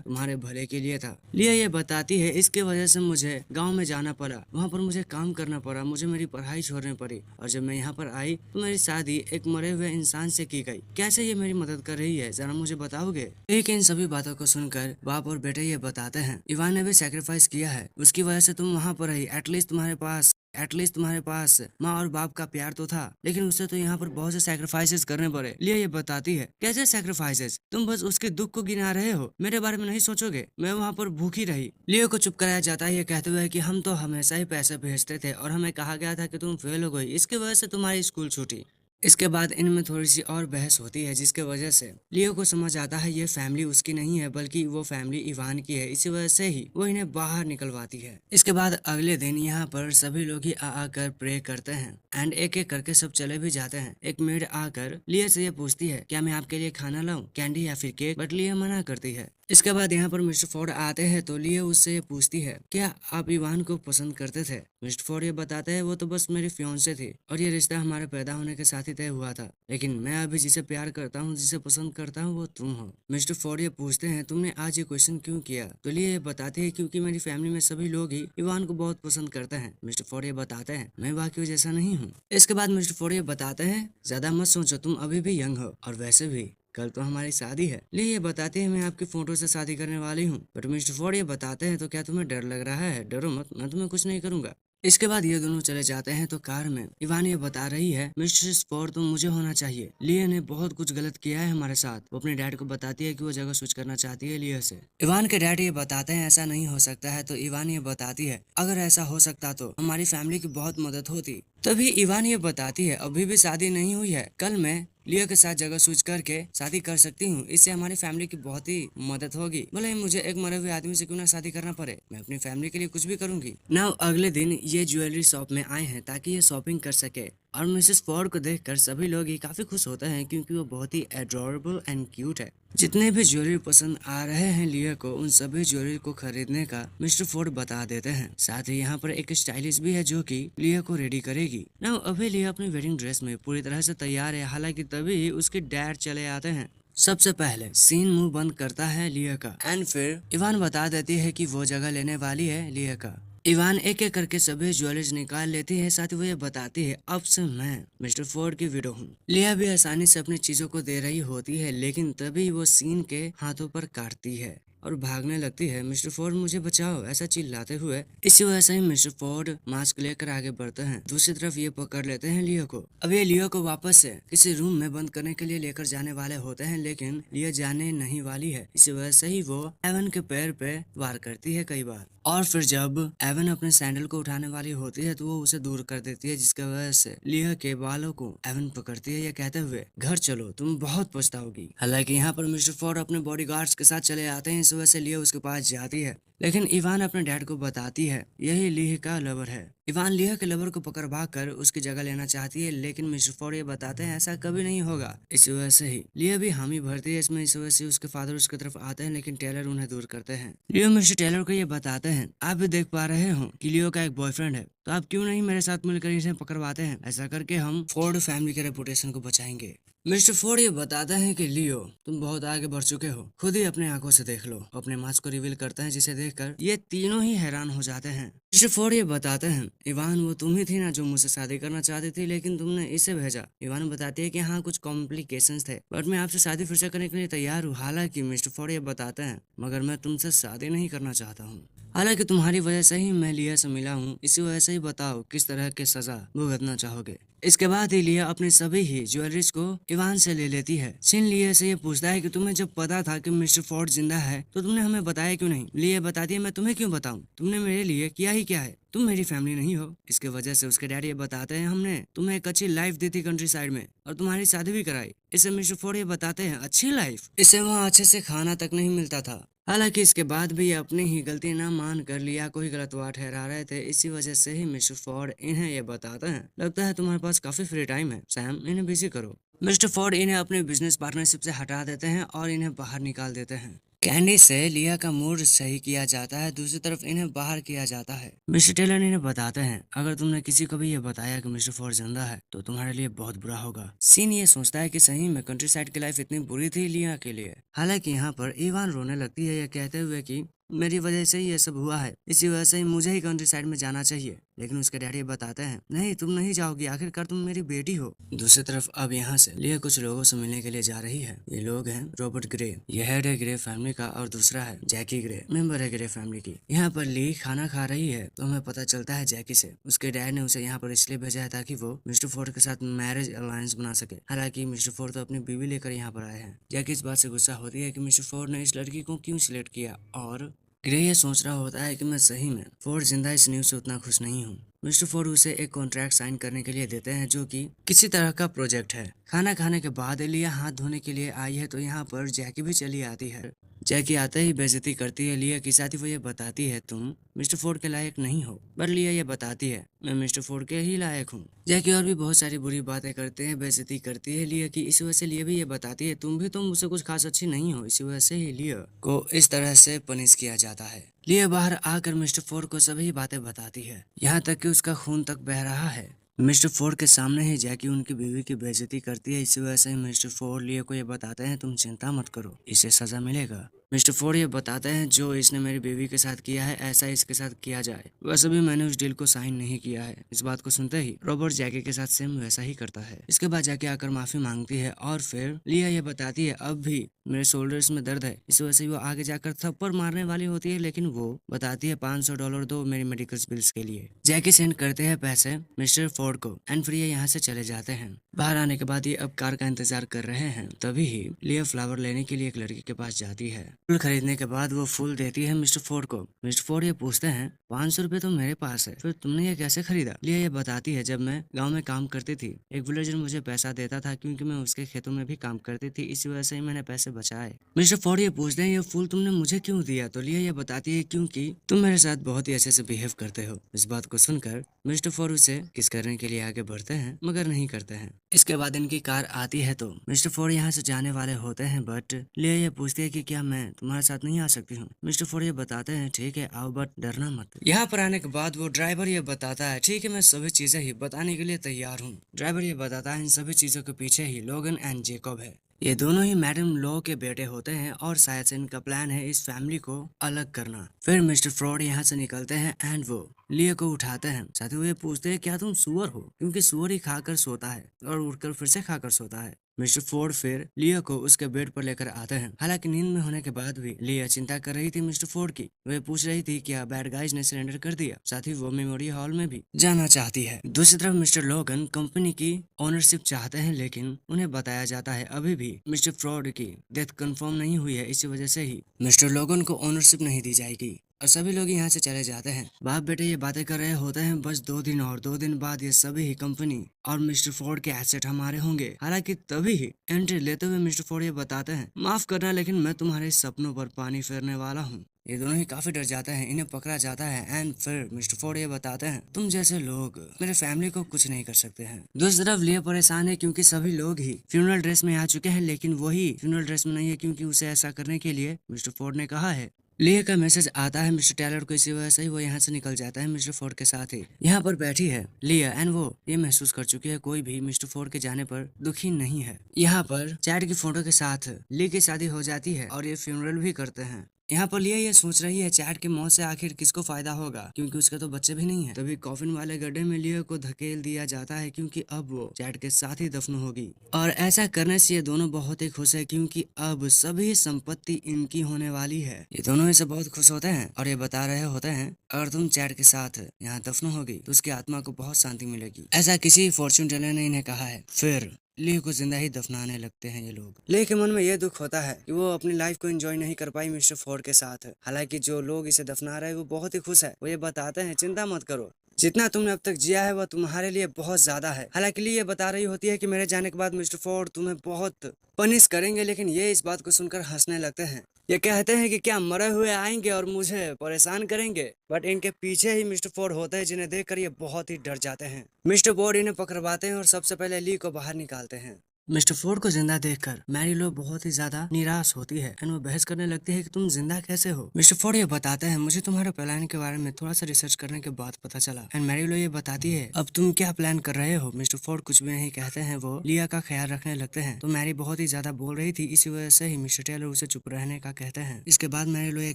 तुम्हारे भले के लिए था। लिया ये बताती है इसकी वजह से मुझे गाँव में जाना पड़ा, वहाँ पर मुझे काम करना पड़ा, मुझे मेरी पढ़ाई छोड़नी पड़ी, और जब मैं यहाँ पर आई तो मेरी शादी एक मरे हुए इंसान से की गई। कैसे ये मेरी मदद कर रही है, जरा मुझे बताओगे। लेकिन इन सभी बातों को सुनकर बाप और बेटे ये बताते हैं इवान ने भी सैक्रिफाइस किया है, उसकी वजह से तुम वहाँ पर रही। एटलीस्ट तुम्हारे पास माँ और बाप का प्यार तो था, लेकिन उससे तो यहाँ पर बहुत से सैक्रिफाइसेस करने पड़े। लिया ये बताती है कैसे सैक्रिफाइसेस, तुम बस उसके दुख को गिना रहे हो, मेरे बारे में नहीं सोचोगे। मैं वहाँ पर भूखी रही। लियो को चुप कराया जाता है ये कहते हुए कि हम तो हमेशा ही पैसे भेजते थे और हमें कहा गया था कि तुम फेल हो गई, इसकी वजह से तुम्हारी स्कूल छूटी। इसके बाद इनमें थोड़ी सी और बहस होती है जिसके वजह से लियो को समझ आता है ये फैमिली उसकी नहीं है बल्कि वो फैमिली इवान की है। इसी वजह से ही वो इन्हें बाहर निकलवाती है। इसके बाद अगले दिन यहाँ पर सभी लोग ही आकर प्रे करते हैं एंड एक एक करके सब चले भी जाते हैं। एक मेड आकर लियो से ये पूछती है क्या मैं आपके लिए खाना लाऊं, कैंडी या फिर केक, बट लियो मना करती है। इसके बाद यहाँ पर मिस्टर फोर्ड आते हैं तो लियो उससे पूछती है क्या आप इवान को पसंद करते थे। मिस्टर फोर्ड ये बताते हैं वो तो बस मेरी फियांसे थी और ये रिश्ता हमारे पैदा होने के साथ ही तय हुआ था, लेकिन मैं अभी जिसे प्यार करता हूँ, जिसे पसंद करता हूँ, वो तुम हो। मिस्टर फोर्ड ये पूछते हैं तुमने आज ये क्वेश्चन क्यों किया, तो लियो ये बताते हैं क्योंकि मेरी फैमिली में सभी लोग ही इवान को बहुत पसंद करते हैं। मिस्टर फोर्ड ये बताते हैं मैं बाकियों जैसा नहीं हूँ। इसके बाद मिस्टर फोर्ड ये बताते हैं ज्यादा मत सोचो, तुम अभी भी यंग हो और वैसे भी कल तो हमारी शादी है। लिए ये बताते हैं मैं आपकी फोटो से शादी करने वाली हूँ। बट मिस्टर फोर्ड ये बताते हैं तो क्या तुम्हें डर लग रहा है, डरो मत, मैं तुम्हें कुछ नहीं करूंगा। इसके बाद ये दोनों चले जाते हैं तो कार में इवान ये बता रही है मिस्टर फोर्ड तुम मुझे होना चाहिए, लिया ने बहुत कुछ गलत किया है हमारे साथ। वो अपने डैड को बताती है कि वो जगह स्विच करना चाहती है लिया से। इवान के डैड ये बताते हैं ऐसा नहीं हो सकता है, तो इवान ये बताती है अगर ऐसा हो सकता तो हमारी फैमिली की बहुत मदद होती। तभी इवान ये बताती है अभी भी शादी नहीं हुई है, कल मैं लियो के साथ जगह स्विच करके शादी कर सकती हूँ, इससे हमारी फैमिली की बहुत ही मदद होगी। भले ही मुझे एक मरे हुए आदमी से क्यों ना शादी करना पड़े, मैं अपनी फैमिली के लिए कुछ भी करूंगी। नाउ अगले दिन ये ज्वेलरी शॉप में आए हैं ताकि ये शॉपिंग कर सके और मिसेस फोर्ड को देखकर सभी लोग ही काफी खुश होते हैं क्योंकि वो बहुत ही एडोरेबल एंड क्यूट है। जितने भी ज्वेलरी पसंद आ रहे हैं लियो को, उन सभी ज्वेलरी को खरीदने का मिस्टर फोर्ड बता देते हैं। साथ ही यहाँ पर एक स्टाइलिश भी है जो कि लियो को रेडी करेगी। ना अभी लियो अपनी वेडिंग ड्रेस में पूरी तरह से तैयार है, हालांकि तभी उसके डैड चले आते हैं। सबसे पहले सीन मुंह बंद करता है लियो का एंड फिर इवान बता देती है कि वो जगह लेने वाली है लियो का। इवान एक एक करके सभी ज्वेलरीज निकाल लेती है, साथ ही वो ये बताती है अब से मैं मिस्टर फोर्ड की विडो हूँ। लिया भी आसानी से अपनी चीजों को दे रही होती है, लेकिन तभी वो सीन के हाथों पर काटती है और भागने लगती है। मिस्टर फोर्ड मुझे बचाओ ऐसा चिल्लाते हुए। इसी वजह से ही मिस्टर फोर्ड मास्क लेकर आगे बढ़ते हैं। दूसरी तरफ ये पकड़ लेते हैं लियो को। अब ये लियो को वापस से किसी रूम में बंद करने के लिए लेकर जाने वाले होते हैं, लेकिन लियो जाने नहीं वाली है। इसी वजह से ही वो एवन के पैर पे वार करती है कई बार, और फिर जब एवन अपने सैंडल को उठाने वाली होती है तो वो उसे दूर कर देती है, जिसकी वजह से लियो के बालों को एवन पकड़ती है ये कहते हुए घर चलो तुम बहुत पछताओगी। हालांकि यहाँ पर मिस्टर फोर्ड अपने बॉडीगार्ड्स के साथ चले आते हैं, इस वजह से लियो उसके पास जाती है, लेकिन इवान अपने डैड को बताती है यही लियो का लवर है। इवान लिया के लवर को पकड़वा कर उसकी जगह लेना चाहती है, लेकिन मिस्टर फोर्ड ये बताते हैं ऐसा कभी नहीं होगा। इस वजह से ही लिया भी हामी भरती है इसमें। इस वजह से उसके फादर उसकी तरफ आते हैं, लेकिन टेलर उन्हें दूर करते हैं। लियो मिस्टर टेलर को ये बताते हैं, आप भी देख पा रहे हो कि लियो का एक बॉयफ्रेंड है, तो आप क्यों नहीं मेरे साथ मिलकर इसे पकड़वाते हैं। ऐसा करके हम फोर्ड फैमिली के रेपुटेशन को बचाएंगे। मिस्टर फोर्ड ये बताता है कि लियो, तुम बहुत आगे बढ़ चुके हो, खुद ही अपने आंखों से देख लो। अपने मास्क को रिवील करता है, जिसे देखकर ये तीनों ही हैरान हो जाते हैं। मिस्टर फोर्ड ये बताते हैं, इवान वो तुम ही थी ना जो मुझसे शादी करना चाहती थी, लेकिन तुमने इसे भेजा। इवान बताती है कि हाँ, कुछ कॉम्प्लिकेशंस थे, बट मैं आपसे शादी फिर से करने के लिए तैयार हूँ। हालांकि मिस्टर फोर्ड ये बताते हैं, मगर मैं तुमसे शादी नहीं करना चाहता हूँ। हालांकि तुम्हारी वजह से ही मैं लिया से मिला हूँ, इसी वजह से ही बताओ किस तरह की सजा भुगतना चाहोगे। इसके बाद ही लिया अपने सभी ही ज्वेलरीज को इवान से ले लेती है। सिन लिया से ये पूछता है कि तुम्हें जब पता था कि मिस्टर फोर्ड जिंदा है तो तुमने हमें बताया क्यों नहीं। लिया बताती है, मैं तुम्हें क्यों बताऊं, तुमने मेरे लिए किया ही क्या है, तुम मेरी फैमिली नहीं हो। इसके वजह से उसके डैडी ये बताते हैं, हमने तुम्हें एक अच्छी लाइफ दी थी कंट्री साइड में, और तुम्हारी शादी भी कराई। इसे मिस्टर फोर्ड ये बताते हैं, अच्छी लाइफ, इसे वहाँ अच्छे से खाना तक नहीं मिलता था। हालांकि इसके बाद भी ये अपनी ही गलती ना मान कर लिया को ही गलतवार ठहरा रहे थे। इसी वजह से ही मिस्टर फोर्ड इन्हें ये बताते हैं, लगता है तुम्हारे पास काफी फ्री टाइम है सैम, इन्हें बिजी करो। मिस्टर फोर्ड इन्हें अपने बिजनेस पार्टनरशिप से हटा देते हैं और इन्हें बाहर निकाल देते हैं। कैंडी से लिया का मूड सही किया जाता है, दूसरी तरफ इन्हें बाहर किया जाता है। मिस्टर टेलर इन्हें बताते हैं, अगर तुमने किसी को भी ये बताया कि मिस्टर फोर्ड जिंदा है तो तुम्हारे लिए बहुत बुरा होगा। सीन ये सोचता है कि सही में कंट्री साइड की लाइफ इतनी बुरी थी लिया के लिए। हालांकि यहाँ पर इवान रोने लगती है, ये कहते हुए कि मेरी वजह से ही ये सब हुआ है, इसी वजह से ही मुझे ही कंट्री साइड में जाना चाहिए। लेकिन उसके डैडी बताते हैं, नहीं तुम नहीं जाओगी, आखिरकार तुम मेरी बेटी हो। दूसरी तरफ अब यहाँ से लिया कुछ लोगों से मिलने के लिए जा रही है। ये लोग हैं रॉबर्ट ग्रे, ये हेड है ग्रे फैमिली का, और दूसरा है जैकी ग्रे, मेंबर है ग्रे फैमिली की। यहाँ पर ली खाना खा रही है तो हमें पता चलता है जैकी से, उसके डैड ने उसे यहाँ पर इसलिए भेजा है ताकि वो मिस्टर फोर्ड के साथ मैरिज अलायंस बना सके। हालांकि मिस्टर फोर्ड तो अपनी बीवी लेकर यहाँ पर आए हैं। जैकी इस बात से गुस्सा होती है कि मिस्टर फोर्ड ने इस लड़की को क्यों सिलेक्ट किया, और ग्रे ये सोच रहा होता है कि मैं सही में फोर्ड जिंदा इस न्यूज से उतना खुश नहीं हूँ। मिस्टर फोर्ड उसे एक कॉन्ट्रैक्ट साइन करने के लिए देते हैं, जो कि किसी तरह का प्रोजेक्ट है। खाना खाने के बाद लिया हाथ धोने के लिए आई है तो यहाँ पर जैकी भी चली आती है। जैकी आते ही बेइज्जती करती है लिया की, साथ ही वो ये बताती है तुम मिस्टर फोर्ड के लायक नहीं हो। पर लिया ये बताती है, मैं मिस्टर फोर्ड के ही लायक हूँ। जैकी और भी बहुत सारी बुरी बातें करते हैं, बेइज्जती करती है लिया की। इस वजह से लिया भी ये बताती है, तुम भी तो मुझसे कुछ खास अच्छी नहीं हो। इसी वजह से ही लिया को इस तरह से पनिश किया जाता है। लिया बाहर आकर मिस्टर फोर्ड को सभी बातें बताती है, यहाँ तक कि उसका खून तक बह रहा है। मिस्टर फोर्ड के सामने ही जैकी उनकी बीवी की बेइज्जती करती है। इसी वजह से मिस्टर फोर्ड लिया को ये बताते हैं, तुम चिंता मत करो, इसे सजा मिलेगा। मिस्टर फोर्ड ये बताते हैं, जो इसने मेरी बीवी के साथ किया है ऐसा इसके साथ किया जाए। वैसे भी मैंने उस डील को साइन नहीं किया है। इस बात को सुनते ही रॉबर्ट जैकी के साथ सेम वैसा ही करता है। इसके बाद जैकी आकर माफी मांगती है और फिर लिया ये बताती है, अब भी मेरे शोल्डर्स में दर्द है। इस वजह से वो आगे जाकर थप्पड़ मारने वाली होती है, लेकिन वो बताती है $500 दो मेरी मेडिकल बिल्स के लिए। जैकी सेंड करते हैं पैसे मिस्टर फोर्ड को एंड फिर ये यहाँ से चले जाते हैं। बाहर आने के बाद ये अब कार का इंतजार कर रहे हैं। तभी ही लिया फ्लावर लेने के लिए एक लड़की के पास जाती है। फूल खरीदने के बाद वो फूल देती है मिस्टर फोर्ड को। मिस्टर फोर्ड ये पूछते हैं, 500 रुपए तो मेरे पास है, फिर तुमने ये कैसे खरीदा। लिया ये बताती है, जब मैं गाँव में काम करती थी एक विलेजर मुझे पैसा देता था, क्योंकि मैं उसके खेतों में भी काम करती थी, इसी वजह से ही मैंने पैसे बचाए। मिस्टर फोर्ड ये पूछते हैं, ये फूल तुमने मुझे क्यों दिया। तो लिया ये बताती है, क्योंकि तुम मेरे साथ बहुत ही अच्छे से बिहेव करते हो। इस बात को सुनकर मिस्टर फोर्ड उसे किस करने के लिए आगे बढ़ते हैं, मगर नहीं करते हैं। इसके बाद इनकी कार आती है तो मिस्टर फोर्ड यहाँ से जाने वाले होते हैं, बट लिया ये पूछती है कि क्या मैं तुम्हारे साथ नहीं आ सकती हूँ। मिस्टर फोर्ड ये बताते हैं, ठीक है आओ, बट डरना मत। यहाँ पर आने के बाद वो ड्राइवर ये बताता है, ठीक है मैं सभी चीजें ही बताने के लिए तैयार हूँ। ड्राइवर ये बताता है, इन सभी चीजों के पीछे ही लोगन एंड जेकब है। ये दोनों ही मैडम लॉ के बेटे होते हैं और शायद से इनका प्लान है इस फैमिली को अलग करना। फिर मिस्टर फ्रॉड यहाँ से निकलते हैं एंड वो लिया को उठाते हैं। साथ ही वो ये पूछते हैं, क्या तुम सुअर हो, क्योंकि सुअर ही खाकर सोता है और उठकर फिर से खाकर सोता है। मिस्टर फोर्ड फिर लिया को उसके बेड पर लेकर आते हैं। हालांकि नींद में होने के बाद भी लिया चिंता कर रही थी मिस्टर फोर्ड की। वे पूछ रही थी क्या बैड गाइज ने सरेंडर कर दिया। साथ ही वो मेमोरी हॉल में भी जाना चाहती है। दूसरी तरफ मिस्टर लोगन कंपनी की ओनरशिप चाहते हैं, लेकिन उन्हें बताया जाता है अभी भी मिस्टर फ्रॉड की डेथ कंफर्म नहीं हुई है। इसी वजह से ही मिस्टर लोगन को ओनरशिप नहीं दी जाएगी और सभी लोग यहाँ से चले जाते हैं। बाप बेटे ये बातें कर रहे होते हैं, बस 2 दिन और 2 दिन बाद ये सभी ही कंपनी और मिस्टर फोर्ड के एसेट हमारे होंगे। हालांकि तभी ही एंट्री लेते हुए मिस्टर फोर्ड ये बताते हैं, माफ करना लेकिन मैं तुम्हारे सपनों पर पानी फेरने वाला हूँ। ये दोनों ही काफी डर जाते हैं, इन्हें पकड़ा जाता है एंड फिर मिस्टर फोर्ड ये बताते हैं तुम जैसे लोग मेरे फैमिली को कुछ नहीं कर सकते हैं। दूसरी तरफ लिया परेशान है क्योंकि सभी लोग ही फ्यूनरल ड्रेस में आ चुके हैं, लेकिन वही फ्यूनरल ड्रेस में नहीं है क्योंकि उसे ऐसा करने के लिए मिस्टर फोर्ड ने कहा है। लिया का मैसेज आता है मिस्टर टेलर को, इसी वजह से ही वो यहाँ से निकल जाता है मिस्टर फोर्ड के साथ ही। यहाँ पर बैठी है लिया एंड वो ये महसूस कर चुकी है कोई भी मिस्टर फोर्ड के जाने पर दुखी नहीं है। यहाँ पर चैट की फोटो के साथ ली की शादी हो जाती है और ये फ्यूनरल भी करते हैं। यहाँ पर लिया ये सोच रही है चैट की मौत से आखिर किसको फायदा होगा क्योंकि उसके तो बच्चे भी नहीं है। तभी कॉफिन वाले गड्ढे में लिया को धकेल दिया जाता है क्योंकि अब वो चैट के साथ ही दफन होगी और ऐसा करने से ये दोनों बहुत ही खुश है क्योंकि अब सभी संपत्ति इनकी होने वाली है। ये दोनों इससे बहुत खुश होते हैं और ये बता रहे होते हैं अगर तुम चैट के साथ यहाँ दफन होगी तो उसकी आत्मा को बहुत शांति मिलेगी, ऐसा किसी फॉर्च्यून टेलर ने इन्हें कहा है। फिर ली को जिंदा ही दफनाने लगते हैं ये लोग। ली के मन में यह दुख होता है कि वो अपनी लाइफ को एंजॉय नहीं कर पाई मिस्टर फोर्ड के साथ। हालांकि जो लोग इसे दफना रहे हैं वो बहुत ही खुश है। वो ये बताते हैं चिंता मत करो, जितना तुमने अब तक जिया है वह तुम्हारे लिए बहुत ज्यादा है। हालांकि ली ये बता रही होती है कि मेरे जाने के बाद मिस्टर फोर्ड तुम्हें बहुत पनिश करेंगे, लेकिन ये इस बात को सुनकर हंसने लगते हैं। ये कहते हैं कि क्या मरे हुए आएंगे और मुझे परेशान करेंगे, बट इनके पीछे ही मिस्टर फोर्ड होते हैं जिन्हें देखकर ये बहुत ही डर जाते हैं। मिस्टर फोर्ड इन्हें पकड़वाते हैं और सबसे पहले ली को बाहर निकालते हैं। मिस्टर फोर्ड को जिंदा देखकर मैरी लो बहुत ही ज्यादा निराश होती है एंड वो बहस करने लगती है कि तुम जिंदा कैसे हो। मिस्टर फोर्ड ये बताते हैं मुझे तुम्हारे प्लान के बारे में थोड़ा सा रिसर्च करने के बाद पता चला। एंड मैरी लो ये बताती है अब तुम क्या प्लान कर रहे हो। मिस्टर फोर्ड कुछ भी नहीं कहते हैं, वो लिया का ख्याल रखने लगते हैं। तो मैरी बहुत ही ज्यादा बोल रही थी, इसी वजह से ही मिस्टर टेलर उसे चुप रहने का कहते हैं। इसके बाद मैरी लो ये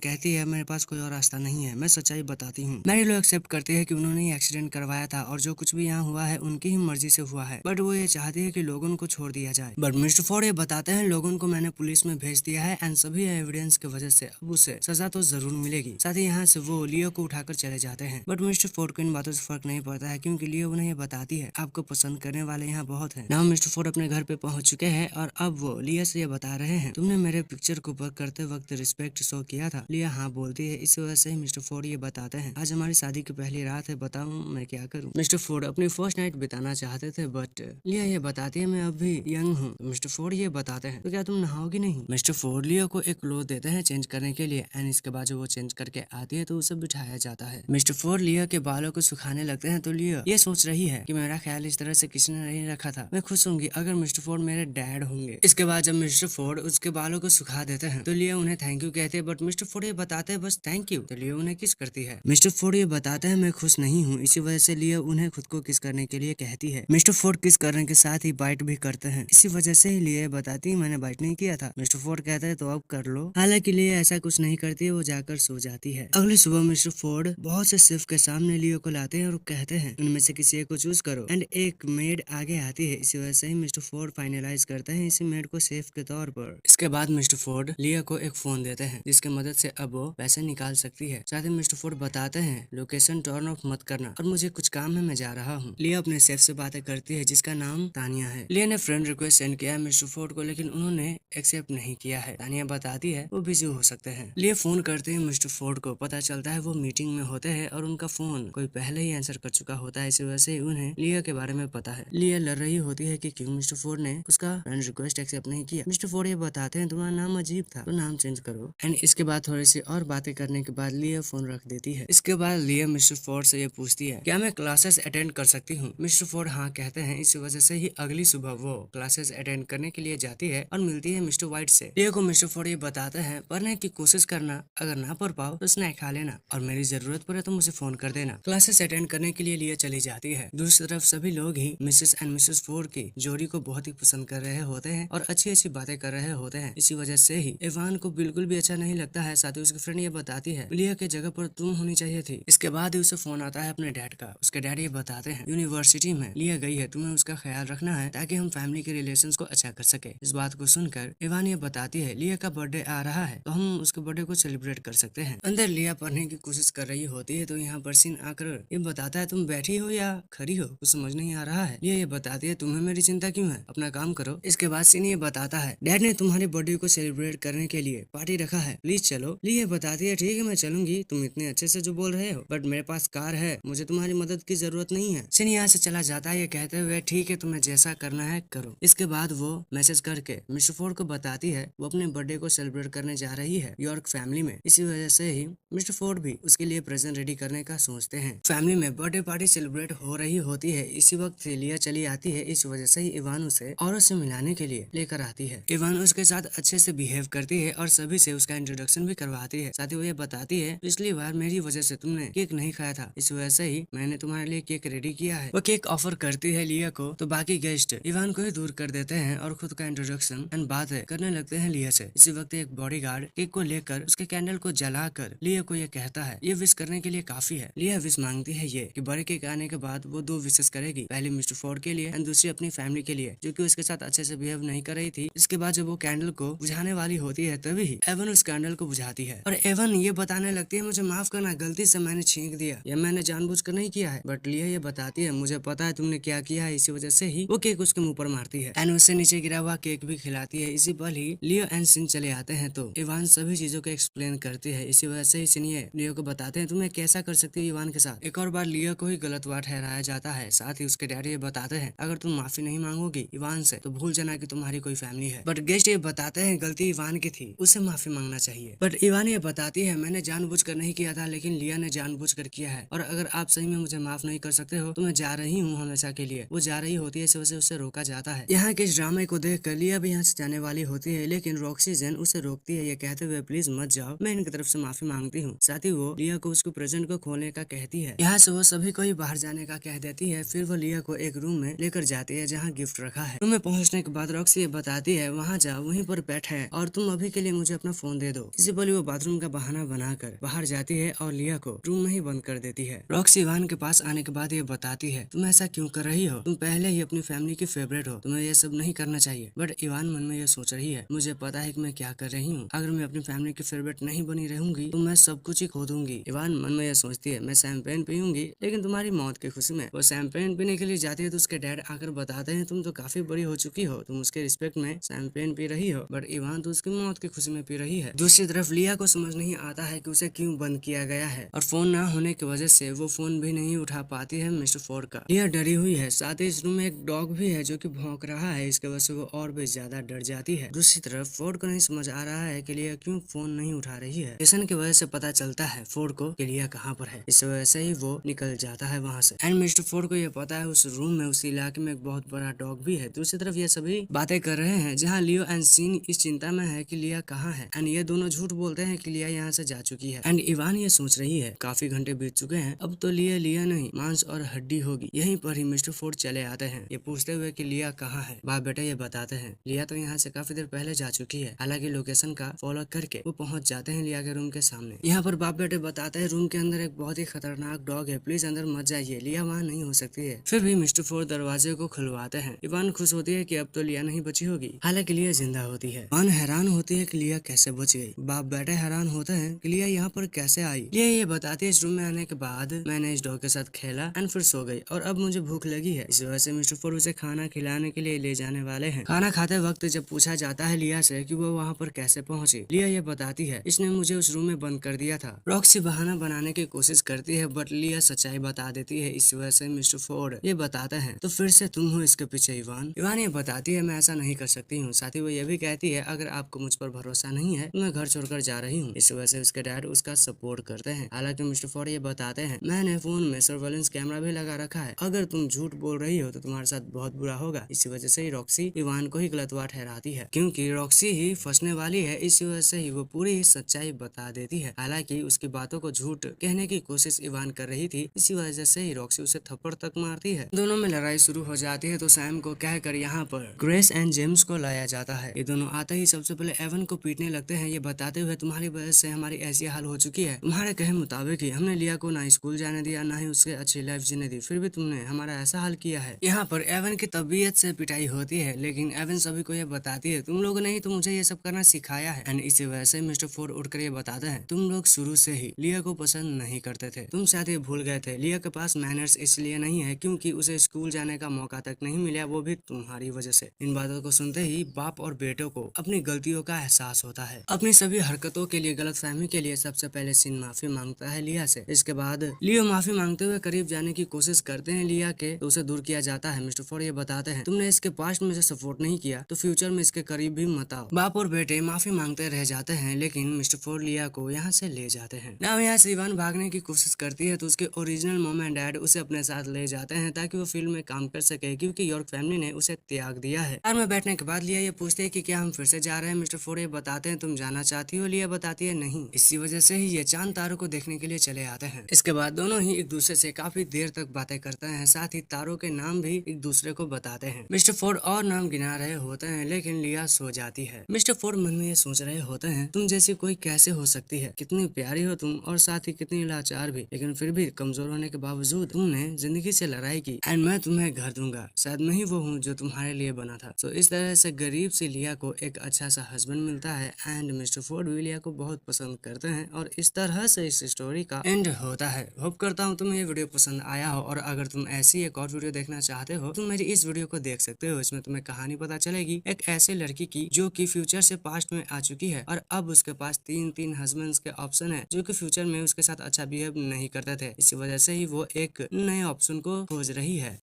कहती है मेरे पास कोई और रास्ता नहीं है, मैं सच्चाई बताती हूँ। मैरी लो एक्सेप्ट करती है कि उन्होंने ही एक्सीडेंट करवाया था और जो कुछ भी यहाँ हुआ है उनकी ही मर्जी से हुआ है, बट वो ये चाहती है कि लोगों को छोड़ दिया जाए। बट मिस्टर फोर्ड ये बताते हैं लोगों को मैंने पुलिस में भेज दिया है एंड सभी एविडेंस की वजह से अब उसे सजा तो जरूर मिलेगी। साथ ही यहाँ से वो लियो को उठाकर चले जाते हैं। बट मिस्टर फोर्ड को इन बातों से फर्क नहीं पड़ता है क्योंकि लियो उन्हें ये बताती है आपको पसंद करने वाले यहाँ बहुत है। नाउ मिस्टर फोर्ड अपने घर पे पहुंच चुके हैं और अब वो लिया से ये बता रहे हैं तुमने मेरे पिक्चर को वर्क करते वक्त रिस्पेक्ट शो किया था। लिया हाँ बोलती है, इस वजह से ही मिस्टर फोर्ड ये बताते हैं आज हमारी शादी की पहली रात है, बताऊं मैं क्या करूं। मिस्टर फोर्ड अपनी फर्स्ट नाइट बिताना चाहते थे बट लिया ये बताती है मैं अभी यंग हूँ। मिस्टर फोर्ड ये बताते हैं तो क्या तुम नहाओगी नहीं। मिस्टर फोर्ड लियो को एक क्लोथ देते हैं चेंज करने के लिए एंड इसके बाद जो वो चेंज करके आती है तो उसे बिठाया जाता है। मिस्टर फोर्ड लियो के बालों को सुखाने लगते हैं तो लियो ये सोच रही है कि मेरा ख्याल इस तरह से किसी ने नहीं रखा था, मैं खुश होंगी अगर मिस्टर फोर्ड मेरे डैड होंगे। इसके बाद जब मिस्टर फोर्ड उसके बालों को सुखा देते हैं तो लियो उन्हें थैंक यू कहते हैं, बट मिस्टर फोर्ड ये बताते हैं बस थैंक यू, तो लियो उन्हें किस करती है। मिस्टर फोर्ड ये बताते हैं मैं खुश नहीं हूँ, इसी वजह से लियो उन्हें खुद को किस करने के लिए कहती है। मिस्टर फोर्ड किस करने के साथ ही बाइट भी करते हैं, इसी वजह से ही लियो बताती है मैंने बाइट नहीं किया था। मिस्टर फोर्ड कहता है तो अब कर लो। हालांकि लियो ऐसा कुछ नहीं करती है, वो जाकर सो जाती है। अगली सुबह मिस्टर फोर्ड बहुत से शेफ के सामने लियो को लाते हैं और कहते हैं उनमें से किसी एक को चूज करो एंड एक मेड आगे आती है। इसी वजह से ही मिस्टर फोर्ड फाइनलाइज करते हैं इसी मेड को शेफ के तौर पर। इसके बाद मिस्टर फोर्ड लियो को एक फोन देते हैं जिसकी मदद से अब वो पैसे निकाल सकती है। साथ ही मिस्टर फोर्ड बताते हैं लोकेशन टर्न ऑफ मत करना और मुझे कुछ काम है, मैं जा रहा हूँ। लियो अपने शेफ से बातें करती है जिसका नाम तानिया है। लियो ने फ्रेंड रिक्वेस्ट सेंड किया है मिस्टर फोर्ड को, लेकिन उन्होंने एक्सेप्ट नहीं किया है। तानिया बताती है वो बिजी हो सकते हैं। लियो फोन करते हैं मिस्टर फोर्ड को, पता चलता है वो मीटिंग में होते हैं और उनका फोन कोई पहले ही आंसर कर चुका होता है, इसी वजह से उन्हें लियो के बारे में पता है। लियो लड़ रही होती है कि क्यों मिस्टर फोर्ड ने उसका फ्रेंड रिक्वेस्ट एक्सेप्ट नहीं किया। मिस्टर फोर्ड ये बताते हैं तुम्हारा नाम अजीब था तो नाम चेंज करो एंड इसके बाद थोड़ी सी और बातें करने के बाद लियो फोन रख देती है। इसके बाद लियो मिस्टर फोर्ड से ये पूछती है क्या मैं क्लासेस अटेंड कर सकती हूँ। मिस्टर फोर्ड हाँ कहते हैं। इस वजह से ही अगली सुबह वो क्लासेस अटेंड करने के लिए जाती है और मिलती है मिस्टर व्हाइट से। लियो को मिस्टर फोर्ड ये बताते हैं पढ़ने की कोशिश करना, अगर ना पढ़ पाओ तो स्नैक खा लेना और मेरी जरूरत पड़े तो मुझे फोन कर देना। क्लासेस अटेंड करने के लिए लियो चली जाती है। दूसरी तरफ सभी लोग ही मिसेस एंड मिसेस फोर्ड की जोड़ी को बहुत ही पसंद कर रहे होते हैं और अच्छी अच्छी बातें कर रहे होते हैं। इसी वजह से ही इवान को बिल्कुल भी अच्छा नहीं लगता है। साथ ही उसकी फ्रेंड ये बताती है लियो की जगह पर तुम होनी चाहिए थी। इसके बाद ही उसे फोन आता है अपने डैड का। उसके डैड ये बताते हैं यूनिवर्सिटी में लियो गई है, तुम्हें उसका ख्याल रखना है ताकि हम फैमिली के रिलेशंस को अच्छा कर सके। इस बात को सुनकर इवान ये बताती है लियो का बर्थडे आ रहा है तो हम उसके बर्थडे को सेलिब्रेट कर सकते हैं। अंदर लियो पढ़ने की कोशिश कर रही होती है तो यहाँ पर सीन आकर ये बताता है तुम बैठी हो या खड़ी हो, कुछ समझ नहीं आ रहा है। ये बताती है तुम्हें मेरी चिंता क्यों है, अपना काम करो। इसके बाद सीन ये बताता है डैड ने तुम्हारे बर्थडे को सेलिब्रेट करने के लिए पार्टी रखा है, प्लीज चलो। ये बताती है ठीक है मैं चलूंगी, तुम इतने अच्छे से जो बोल रहे हो, बट मेरे पास कार है, मुझे तुम्हारी मदद की जरूरत नहीं है। सीन यहाँ से चला जाता है ये कहते हुए ठीक है तुम्हें जैसा करना है करो। इसके बाद वो मैसेज करके मिस्टर फोर्ड को बताती है वो अपने बर्थडे को सेलिब्रेट करने जा रही है यॉर्क फैमिली में। इसी वजह से ही मिस्टर फोर्ड भी उसके लिए प्रेजेंट रेडी करने का सोचते हैं। फैमिली में बर्थडे पार्टी सेलिब्रेट हो रही होती है। इसी वक्त लिया चली आती है। इस वजह से ही इवान उसे औरत से मिलाने के लिए लेकर आती है। इवान उसके साथ अच्छे से बिहेव करती है और सभी से उसका इंट्रोडक्शन भी करवाती है। साथ ही वो ये बताती है पिछली बार मेरी वजह से तुमने केक नहीं खाया था, इस वजह से ही मैंने तुम्हारे लिए केक रेडी किया है। वो केक ऑफर करती है लिया को, तो बाकी गेस्ट इवान को ही दूर कर देते हैं और खुद का इंट्रोडक्शन एंड बातें करने लगते हैं लिया से। इसी वक्त एक बॉडीगार्ड केक को लेकर उसके कैंडल को जलाकर लिया को ये कहता है ये विश करने के लिए काफी है। लिया विश मांगती है ये कि बड़े केक आने के बाद वो 2 विशेष करेगी, पहले मिस्टर फोर्ड के लिए एंड दूसरी अपनी फैमिली के लिए जो कि उसके साथ अच्छे से बिहेव नहीं कर रही थी। इसके बाद जब वो कैंडल को बुझाने वाली होती है तभी ही एवन उस कैंडल को बुझाती है और एवन ये बताने लगती है मुझे माफ करना, गलती से मैंने छींक दिया, ये मैंने जानबूझकर नहीं किया है। बट लिया ये बताती है मुझे पता है तुमने क्या किया है, इसी वजह से ही वो केक उसके मुंह पर मारती है एंड उससे नीचे गिरा हुआ केक भी खिलाती है। इसी पल ही लियो एंड सिन चले आते हैं तो इवान सभी चीजों को एक्सप्लेन करती है। इसी वजह से ही सिनिए लियो को बताते हैं तुम्हें कैसा कर सकती हो इवान के साथ। एक और बार लियो को ही गलत बात ठहराया जाता है। साथ ही उसके डैडी ये बताते हैं अगर तुम माफी नहीं मांगोगी इवान से तो भूल जाना कि तुम्हारी कोई फैमिली है। बट गेस्ट ये बताते हैं गलती इवान की थी, उसे माफी मांगना चाहिए। बट इवान ये बताती है मैंने जानबूझकर नहीं किया था लेकिन लिया ने जानबूझकर किया है और अगर आप सही में मुझे माफ नहीं कर सकते हो तो मैं जा रही हूँ हमेशा के लिए। वो जा रही होती है, इस वजह से उसे रोका जाता है। यहाँ के इस ड्रामे को देख कर लिया भी यहाँ से जाने वाली होती है लेकिन रॉक्सी जेन उसे रोकती है ये कहते हुए प्लीज मत जाओ, मैं इनकी तरफ से माफी मांगती हूँ। साथ ही वो लिया को उसको प्रेजेंट को खोलने का कहती है। यहाँ से वो सभी को ही बाहर जाने का कह देती है। फिर वो लिया को एक रूम में लेकर जाती है जहाँ गिफ्ट रखा है। रूम में पहुंचने के बाद रॉक्सी ये बताती है वहाँ जाओ, वहीं पर बैठे और तुम अभी के लिए मुझे अपना फोन दे दो। इसी बोली वो बाथरूम का बहाना बनाकर बाहर जाती है और लिया को रूम में ही बंद कर देती है। रॉक्सी इवान के पास आने के बाद ये बताती है तुम ऐसा क्यों कर रही हो, तुम पहले ही अपनी फैमिली की फेवरेट हो, तुम्हें ये सब नहीं करना चाहिए। बट इवान मन में ये सोच रही है मुझे पता है कि मैं क्या कर रही हूँ, अगर मैं अपनी फैमिली की फेवरेट नहीं बनी रहूंगी तो मैं सब कुछ ही खो दूंगी। इवान मन में ये सोचती है मैं शैंपेन पीऊंगी लेकिन तुम्हारी मौत की खुशी में। वो शैंपेन पीने के लिए जाती है तो उसके डैड आकर बताते हैं तुम तो काफी बड़ी हो चुकी हो, तुम उसके रिस्पेक्ट में शैंपेन पी रही हो। बट इवान तो उसकी मौत की खुशी में पी रही है। दूसरी तरफ लिया को समझ नहीं आता है कि उसे क्यों बंद किया गया है और फोन ना होने की वजह से वो फोन भी नहीं उठा पाती है मिस्टर फोर्ड का। लिया डरी हुई है। साथ ही इस रूम में एक डॉग भी है जो कि भौंक रहा है, इसके वजह से वो और भी ज्यादा डर जाती है। दूसरी तरफ फोर्ड को नहीं समझ आ रहा है कि लिया क्यों फोन नहीं उठा रही है। स्टेशन की वजह से पता चलता है फोर्ड को कि लिया कहाँ पर है, इस वजह से ही वो निकल जाता है वहाँ से। एंड मिस्टर फोर्ड को ये पता है उस रूम में उस इलाके में एक बहुत बड़ा डॉग भी है। दूसरी तरफ ये सभी बातें कर रहे हैं जहाँ लियो एंड सीन इस चिंता में है कि लिया कहाँ है एंड ये दोनों झूठ बोलते हैं कि लिया यहाँ से जा चुकी है। एंड इवान ये सोच रही है काफी घंटे बीत चुके हैं, अब तो लिया नहीं मांस और हड्डी होगी। यहीं पर ही मिस्टर फोर्ड चले आते हैं ये पूछते हुए कि लिया कहाँ है। बाप बेटा ये बताते हैं लिया तो यहाँ से काफी देर पहले जा चुकी है। हालांकि लोकेशन का फॉलो करके वो पहुंच जाते हैं लिया के रूम के सामने। यहाँ पर बाप बेटे बताते हैं रूम के अंदर एक बहुत ही खतरनाक डॉग है, प्लीज अंदर मत जाइए, लिया वहाँ नहीं हो सकती है। फिर भी मिस्टर फोर्ड दरवाजे को खुलवाते हैं। इवान खुश होती है कि अब तो लिया नहीं बची होगी, हालांकि लिया जिंदा होती है। इवान हैरान होती है कि लिया कैसे बच गई। बाप बेटे हैरान होते हैं कि लिया यहाँ पर कैसे आई। लिया ये बताती है इस रूम में आने के बाद मैंने इस डॉग के साथ खेला एंड फिर सो गई और अब मुझे भूख लगी है, इस वजह से मिस्टर फोर्ड उसे खाना खिलाने के लिए ले जाने वाले हैं। खाना खाते वक्त जब पूछा जाता है लिया से कि वो वहाँ पर कैसे पहुंची, लिया ये बताती है इसने मुझे उस रूम में बंद कर दिया था। रॉक्सी बहाना बनाने की कोशिश करती है बट लिया सच्चाई बता देती है। इस वजह से मिस्टर फोर्ड ये बताते हैं तो फिर से तुम हो इसके पीछे इवान। इवान ये बताती है मैं ऐसा नहीं कर सकती हूँ। साथ ही वो ये भी कहती है अगर आपको मुझ पर भरोसा नहीं है तो मैं घर छोड़कर जा रही हूँ। इस वजह से उसके डैड उसका सपोर्ट करते हैं। हालांकि मिस्टर फोर्ड ये बताते हैं मैंने फोन में सर्वेलेंस कैमरा भी लगा रखा है, अगर तुम झूठ बोल रही हो तो तुम्हारे साथ बहुत बुरा होगा। इसी वजह से ही रॉक्सी इवान को ही गलतवार ठहराती है क्योंकि रॉक्सी ही फंसने वाली है। इसी वजह से ही वो पूरी सच्चाई बता देती है। हालांकि उसकी बातों को झूठ कहने की कोशिश इवान कर रही थी, इसी वजह से ही रॉक्सी उसे थप्पड़ तक मारती है। दोनों में लड़ाई शुरू हो जाती है तो सैम को कहकर यहाँ पर ग्रेस एंड जेम्स को लाया जाता है। ये दोनों आते ही सबसे पहले एवन को पीटने लगते हैं ये बताते हुए तुम्हारी वजह से हमारी ऐसी हाल हो चुकी है, तुम्हारे कहे मुताबिक ही हमने लिया को ना स्कूल जाने दिया ना ही उसके अच्छी लाइफ जीने दी, फिर भी तुमने हमारा ऐसा हाल किया है। यहाँ पर एवन की तबीयत से पिटाई होती है लेकिन एवन सभी को ये बताती है तुम लोगों ने ही तो मुझे ये सब करना सिखाया है। एंड इसी वजह से मिस्टर फोर्ड उठकर ये बताते हैं तुम लोग शुरू से ही लिया को पसंद नहीं करते थे, तुम शायद ये भूल गए थे लिया के पास मैनर्स इसलिए नहीं है क्योंकि उसे स्कूल जाने का मौका तक नहीं मिला, वो भी तुम्हारी वजह से। इन बातों को सुनते ही बाप और बेटों को अपनी गलतियों का एहसास होता है। अपनी सभी हरकतों के लिए गलतफहमी के लिए सबसे पहले सिन माफी मांगता है लिया से। इसके बाद लियो माफी मांगते हुए करीब जाने की कोशिश करते हैं लिया के तो उसे दूर किया जाता है। मिस्टर फोर्ड ये बताते हैं तुम तुमने इसके पास्ट में से सपोर्ट नहीं किया तो फ्यूचर में इसके करीब भी मत आओ। बाप और बेटे माफी मांगते रह जाते हैं, लेकिन मिस्टर फोर्ड लिया को यहाँ से ले जाते हैं। नाउ यहाँ से इवान भागने की कोशिश करती है तो उसके ओरिजिनल मॉम एंड डैड उसे अपने साथ ले जाते हैं ताकि वो फील्ड में काम कर सके, क्योंकि यॉर्क फैमिली ने उसे त्याग दिया है। कार में बैठने के बाद लिया ये पूछते है कि क्या हम फिर से जा रहे हैं। मिस्टर फोर्ड ये बताते हैं तुम जाना चाहती हो। लिया बताती है नहीं। इसी वजह से ही ये चांद तारों को देखने के लिए चले आते हैं। इसके बाद दोनों ही एक दूसरे से काफी देर तक बातें करते हैं, साथ ही तारों के नाम भी एक दूसरे को बताते हैं। मिस्टर फोर्ड और नाम गिना रहे होते हैं, लेकिन लिया सो जाती है। मिस्टर फोर्ड मन में ये सोच रहे होते हैं तुम जैसी कोई कैसे हो सकती है, कितनी प्यारी हो तुम और साथ ही कितनी लाचार भी, लेकिन फिर भी कमजोर होने के बावजूद तुमने जिंदगी से लड़ाई की एंड मैं तुम्हें घर दूंगा। शायद मैं ही वो हूँ जो तुम्हारे लिए बना था। तो इस तरह से गरीब सी लिया को एक अच्छा सा हस्बैंड मिलता है एंड मिस्टर फोर्ड भी लिया को बहुत पसंद करते हैं और इस तरह से इस स्टोरी का एंड होता है। होप करता हूँ तुम्हें ये वीडियो पसंद आया हो और अगर तुम ऐसी एक और वीडियो देखना चाहते हो तो मेरी इस वीडियो को देख सकते हो। इसमें तुम्हें कहानी पता चलेगी एक ऐसे लड़की की जो कि फ्यूचर से पास्ट में आ चुकी है और अब उसके पास तीन हस्बैंड्स के ऑप्शन है जो कि फ्यूचर में उसके साथ अच्छा बिहेव नहीं करते थे। इसी वजह से ही वो एक नए ऑप्शन को खोज रही है।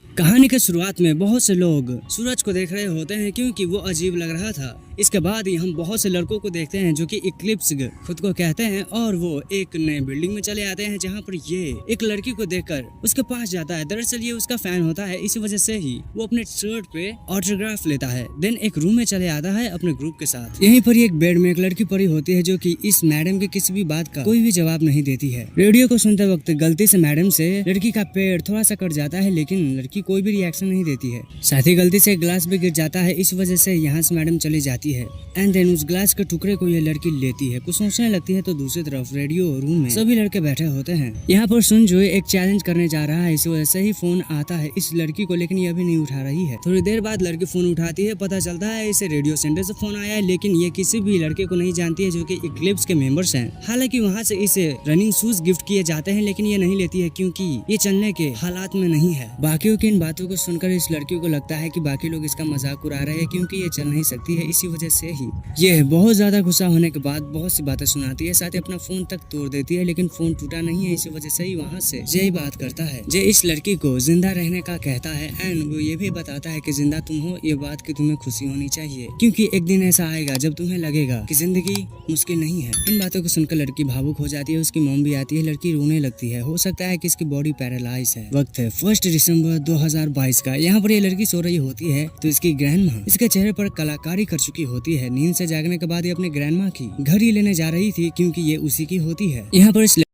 कहानी के शुरुआत में बहुत से लोग सूरज को देख रहे होते हैं क्योंकि वो अजीब लग रहा था। इसके बाद ही हम बहुत से लड़कों को देखते हैं जो कि इक्लिप्स खुद को कहते हैं और वो एक नए बिल्डिंग में चले आते हैं जहाँ पर ये एक लड़की को देखकर उसके पास जाता है। दरअसल ये उसका फैन होता है, इसी वजह से ही वो अपने शर्ट पे ऑटोग्राफ लेता है। देन एक रूम में चले आता है अपने ग्रुप के साथ। यहीं पर एक बेड में एक लड़की पड़ी होती है जो कि इस मैडम के किसी भी बात का कोई भी जवाब नहीं देती है। रेडियो को सुनते वक्त गलती से मैडम से लड़की का पैर थोड़ा सा कट जाता है, लेकिन लड़की कोई भी रिएक्शन नहीं देती है। साथ ही गलती से ग्लास भी गिर जाता है, इस वजह से यहाँ से मैडम चली जाती है एंड देन उस ग्लास के टुकड़े को ये लड़की लेती है। कुछ सोचने लगती है तो दूसरी तरफ रेडियो रूम में सभी लड़के बैठे होते हैं। यहाँ पर सुन जो एक चैलेंज करने जा रहा है, इस वजह से ही फोन आता है इस लड़की को, लेकिन ये अभी नहीं उठा रही है। थोड़ी देर बाद लड़की फोन उठाती है, पता चलता है इसे रेडियो सेंटर से फोन आया है, लेकिन ये किसी भी लड़के को नहीं जानती है जो कि इक्लिप्स के मेंबर्स हैं। हालांकि वहाँ से इसे रनिंग शूज गिफ्ट किए जाते हैं, लेकिन ये नहीं लेती है क्योंकि ये चलने के हालात में नहीं है। बाकियों की इन बातों को सुनकर इस लड़की को लगता है कि बाकी लोग इसका मजाक उड़ा रहे हैं क्योंकि ये चल नहीं सकती है। इसी वजह से ही ये बहुत ज्यादा गुस्सा होने के बाद बहुत सी बातें सुनाती है, साथ ही अपना फोन तक तोड़ देती है, लेकिन फोन टूटा नहीं है। इसी वजह से ही वहाँ से जय बात करता है। जय इस लड़की को जिंदा रहने का कहता है एंड वो ये भी बताता है कि जिंदा तुम हो, ये बात की तुम्हें खुशी होनी चाहिए क्योंकि एक दिन ऐसा आएगा जब तुम्हें लगेगा कि जिंदगी मुश्किल नहीं है। इन बातों को सुनकर लड़की भावुक हो जाती है। उसकी मॉम भी आती है, लड़की रोने लगती है। हो सकता है कि इसकी बॉडी पैरालाइज है। वक्त है 1 दिसंबर 2022 का। यहाँ पर ये लड़की सो रही होती है तो इसकी ग्रैंडमा इसके चेहरे पर कलाकारी कर चुकी होती है। नींद से जागने के बाद ये अपने ग्रैंडमा की घड़ी लेने जा रही थी क्योंकि ये उसी की होती है। यहाँ पर इस